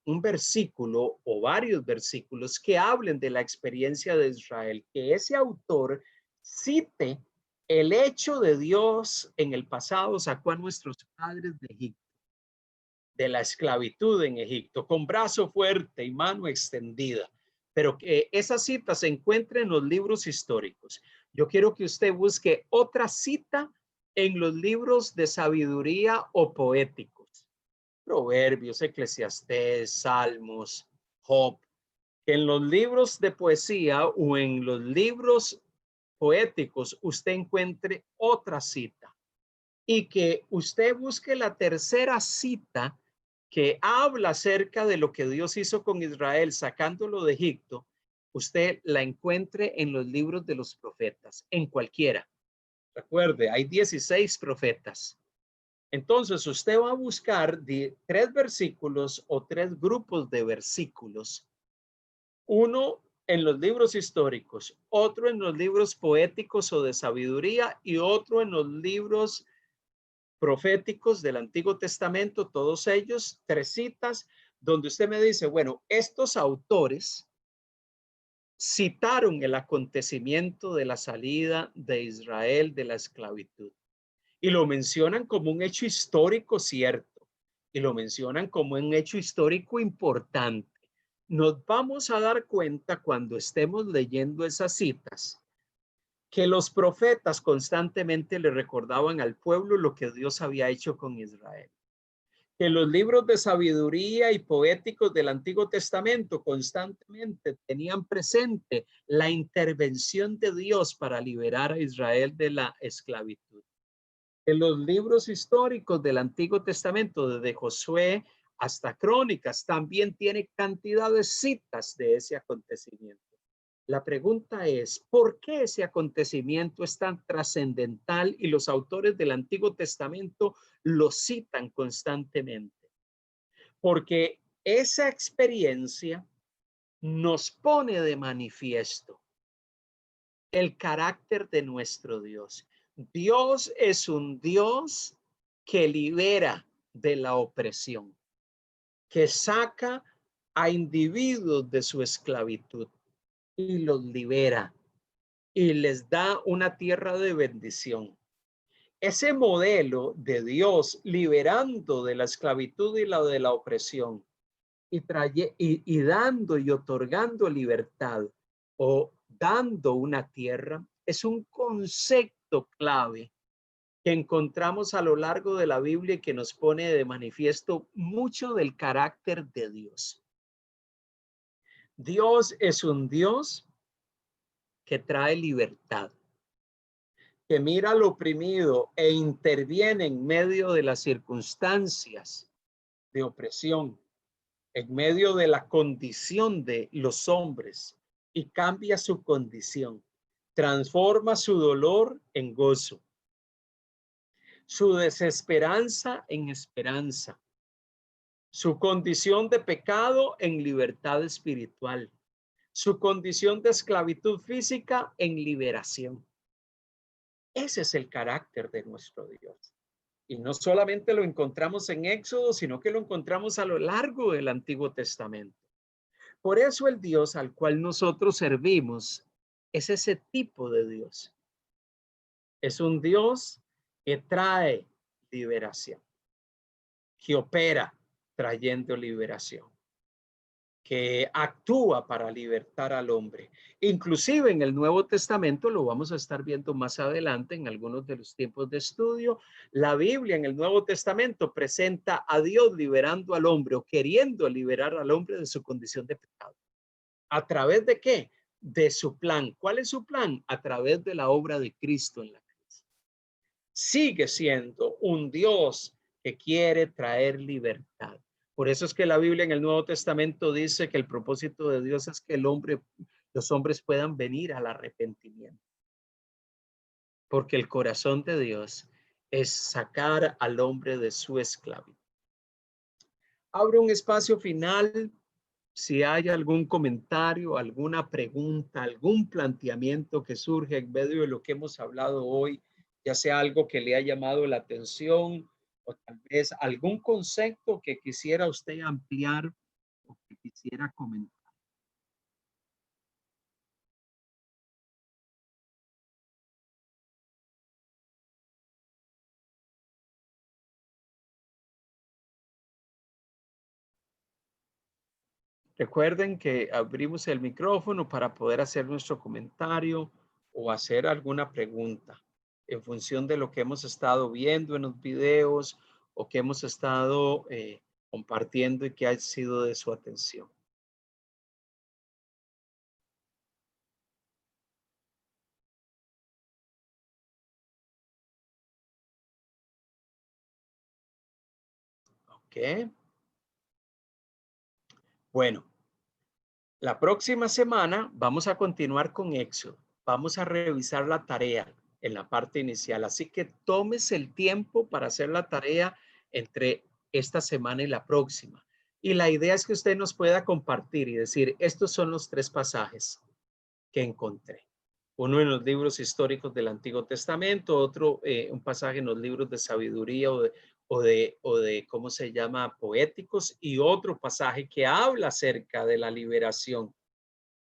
un versículo o varios versículos que hablen de la experiencia de Israel, que ese autor cite el hecho de Dios en el pasado sacó a nuestros padres de Egipto, de la esclavitud en Egipto, con brazo fuerte y mano extendida, pero que esa cita se encuentre en los libros históricos. Yo quiero que usted busque otra cita en los libros de sabiduría o poéticos, Proverbios, Eclesiastés, Salmos, Job. En los libros de poesía o en los libros poéticos usted encuentre otra cita y que usted busque la tercera cita que habla acerca de lo que Dios hizo con Israel sacándolo de Egipto, usted la encuentre en los libros de los profetas, en cualquiera. Recuerde, hay 16 profetas. Entonces usted va a buscar 3 versículos o 3 grupos de versículos Uno en los libros históricos, otro en los libros poéticos o de sabiduría y otro en los libros proféticos del Antiguo Testamento, todos ellos, 3 citas, donde usted me dice, bueno, estos autores citaron el acontecimiento de la salida de Israel de la esclavitud y lo mencionan como un hecho histórico cierto y lo mencionan como un hecho histórico importante. Nos vamos a dar cuenta cuando estemos leyendo esas citas que los profetas constantemente le recordaban al pueblo lo que Dios había hecho con Israel. Que los libros de sabiduría y poéticos del Antiguo Testamento constantemente tenían presente la intervención de Dios para liberar a Israel de la esclavitud. En los libros históricos del Antiguo Testamento, desde Josué hasta Crónicas, también tiene cantidad de citas de ese acontecimiento. La pregunta es, ¿por qué ese acontecimiento es tan trascendental y los autores del Antiguo Testamento lo citan constantemente? Porque esa experiencia nos pone de manifiesto el carácter de nuestro Dios. Dios es un Dios que libera de la opresión, que saca a individuos de su esclavitud y los libera y les da una tierra de bendición. Ese modelo de Dios liberando de la esclavitud y la de la opresión y dando y otorgando libertad o dando una tierra es un concepto clave que encontramos a lo largo de la Biblia y que nos pone de manifiesto mucho del carácter de Dios. Dios es un Dios que trae libertad, que mira al oprimido e interviene en medio de las circunstancias de opresión, en medio de la condición de los hombres y cambia su condición, transforma su dolor en gozo, su desesperanza en esperanza, su condición de pecado en libertad espiritual, su condición de esclavitud física en liberación. Ese es el carácter de nuestro Dios. Y no solamente lo encontramos en Éxodo, sino que lo encontramos a lo largo del Antiguo Testamento. Por eso el Dios al cual nosotros servimos es ese tipo de Dios. Es un Dios que trae liberación, que opera trayendo liberación, que actúa para libertar al hombre. Inclusive en el Nuevo Testamento, lo vamos a estar viendo más adelante en algunos de los tiempos de estudio, la Biblia en el Nuevo Testamento presenta a Dios liberando al hombre o queriendo liberar al hombre de su condición de pecado. ¿A través de qué? De su plan. ¿Cuál es su plan? A través de la obra de Cristo en la cruz. Sigue siendo un Dios que quiere traer libertad. Por eso es que la Biblia en el Nuevo Testamento dice que el propósito de Dios es que los hombres puedan venir al arrepentimiento. Porque el corazón de Dios es sacar al hombre de su esclavitud. Abro un espacio final. Si hay algún comentario, alguna pregunta, algún planteamiento que surge en medio de lo que hemos hablado hoy, ya sea algo que le ha llamado la atención o tal vez algún concepto que quisiera usted ampliar o que quisiera comentar. Recuerden que abrimos el micrófono para poder hacer nuestro comentario o hacer alguna pregunta en función de lo que hemos estado viendo en los videos o que hemos estado compartiendo y que ha sido de su atención. Ok. Bueno, la próxima semana vamos a continuar con Éxodo. Vamos a revisar la tarea en la parte inicial. Así que tómese el tiempo para hacer la tarea entre esta semana y la próxima. Y la idea es que usted nos pueda compartir y decir, estos son los 3 pasajes que encontré. Uno en los libros históricos del Antiguo Testamento, otro un pasaje en los libros de sabiduría o de ¿cómo se llama? Poéticos, y otro pasaje que habla acerca de la liberación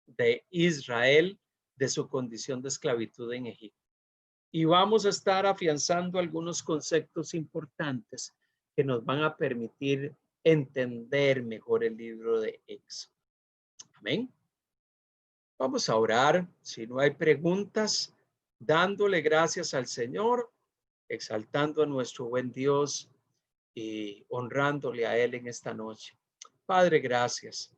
de Israel de su condición de esclavitud en Egipto. Y vamos a estar afianzando algunos conceptos importantes que nos van a permitir entender mejor el libro de Éxodo. Amén. Vamos a orar, si no hay preguntas, dándole gracias al Señor, exaltando a nuestro buen Dios y honrándole a Él en esta noche. Padre, gracias.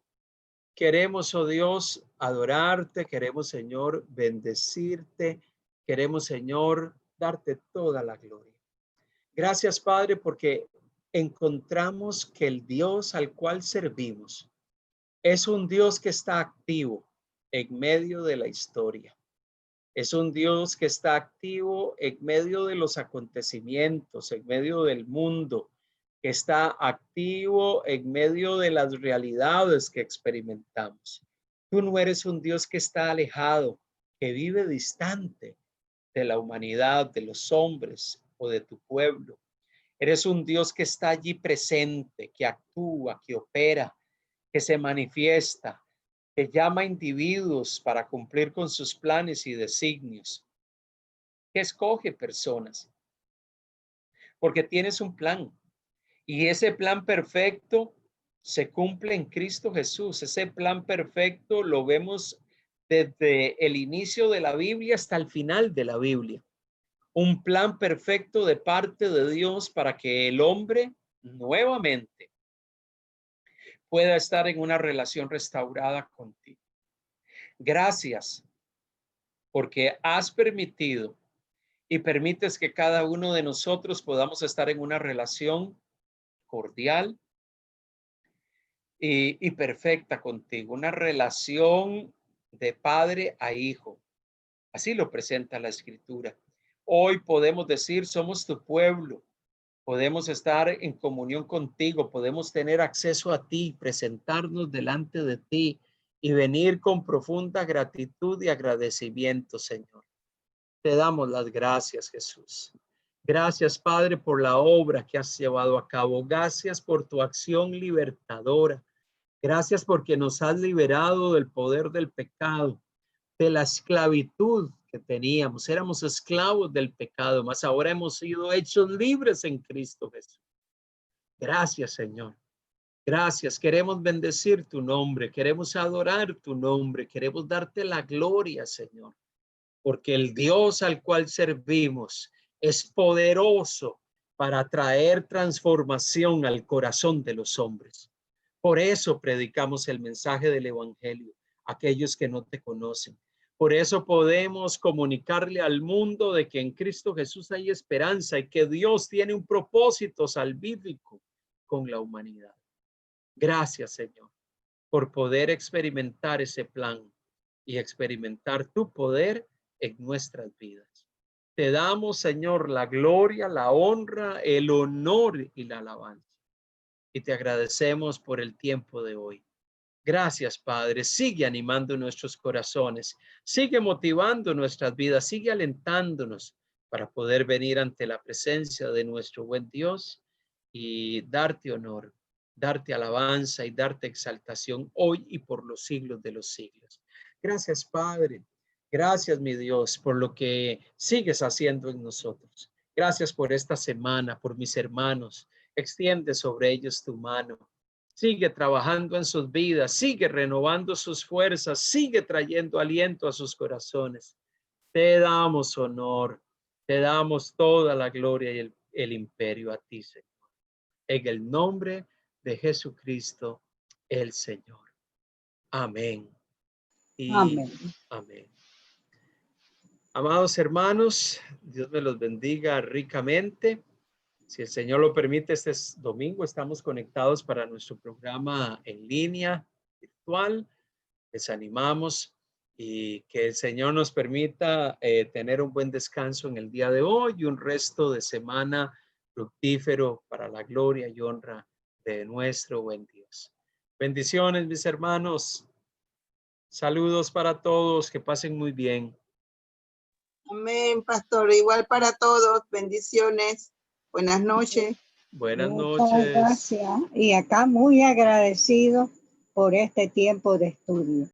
Queremos, oh Dios, adorarte, queremos, Señor, bendecirte, queremos, Señor, darte toda la gloria. Gracias, Padre, porque encontramos que el Dios al cual servimos es un Dios que está activo en medio de la historia. Es un Dios que está activo en medio de los acontecimientos, en medio del mundo, que está activo en medio de las realidades que experimentamos. Tú no eres un Dios que está alejado, que vive distante de la humanidad, de los hombres o de tu pueblo. Eres un Dios que está allí presente, que actúa, que opera, que se manifiesta, que llama a individuos para cumplir con sus planes y designios, que escoge personas, porque tienes un plan y ese plan perfecto se cumple en Cristo Jesús. Ese plan perfecto lo vemos desde el inicio de la Biblia hasta el final de la Biblia. Un plan perfecto de parte de Dios para que el hombre nuevamente pueda estar en una relación restaurada contigo. Gracias porque has permitido y permites que cada uno de nosotros podamos estar en una relación cordial y perfecta contigo, una relación de padre a hijo. Así lo presenta la Escritura. Hoy podemos decir, somos tu pueblo, podemos estar en comunión contigo, podemos tener acceso a ti, presentarnos delante de ti y venir con profunda gratitud y agradecimiento, Señor. Te damos las gracias, Jesús. Gracias, Padre, por la obra que has llevado a cabo. Gracias por tu acción libertadora. Gracias porque nos has liberado del poder del pecado, de la esclavitud que teníamos. Éramos esclavos del pecado, mas ahora hemos sido hechos libres en Cristo Jesús. Gracias, Señor. Gracias. Queremos bendecir tu nombre. Queremos adorar tu nombre. Queremos darte la gloria, Señor. Porque el Dios al cual servimos es poderoso para traer transformación al corazón de los hombres. Por eso predicamos el mensaje del Evangelio a aquellos que no te conocen. Por eso podemos comunicarle al mundo de que en Cristo Jesús hay esperanza y que Dios tiene un propósito salvífico con la humanidad. Gracias, Señor, por poder experimentar ese plan y experimentar tu poder en nuestras vidas. Te damos, Señor, la gloria, la honra, el honor y la alabanza. Y te agradecemos por el tiempo de hoy. Gracias, Padre. Sigue animando nuestros corazones, sigue motivando nuestras vidas, sigue alentándonos para poder venir ante la presencia de nuestro buen Dios y darte honor, darte alabanza y darte exaltación hoy y por los siglos de los siglos. Gracias, Padre. Gracias, mi Dios, por lo que sigues haciendo en nosotros. Gracias por esta semana, por mis hermanos. Extiende sobre ellos tu mano. Sigue trabajando en sus vidas, sigue renovando sus fuerzas, sigue trayendo aliento a sus corazones. Te damos honor, te damos toda la gloria y el imperio a ti, Señor. En el nombre de Jesucristo, el Señor. Amén. Y Amén. amén. Amados hermanos, Dios me los bendiga ricamente. Si el Señor lo permite, este domingo estamos conectados para nuestro programa en línea virtual. Les animamos y que el Señor nos permita tener un buen descanso en el día de hoy y un resto de semana fructífero para la gloria y honra de nuestro buen Dios. Bendiciones, mis hermanos. Saludos para todos, que pasen muy bien. Amén, pastor. Igual para todos. Bendiciones. Buenas noches. Buenas Muchas noches. gracias. Y acá muy agradecido por este tiempo de estudio.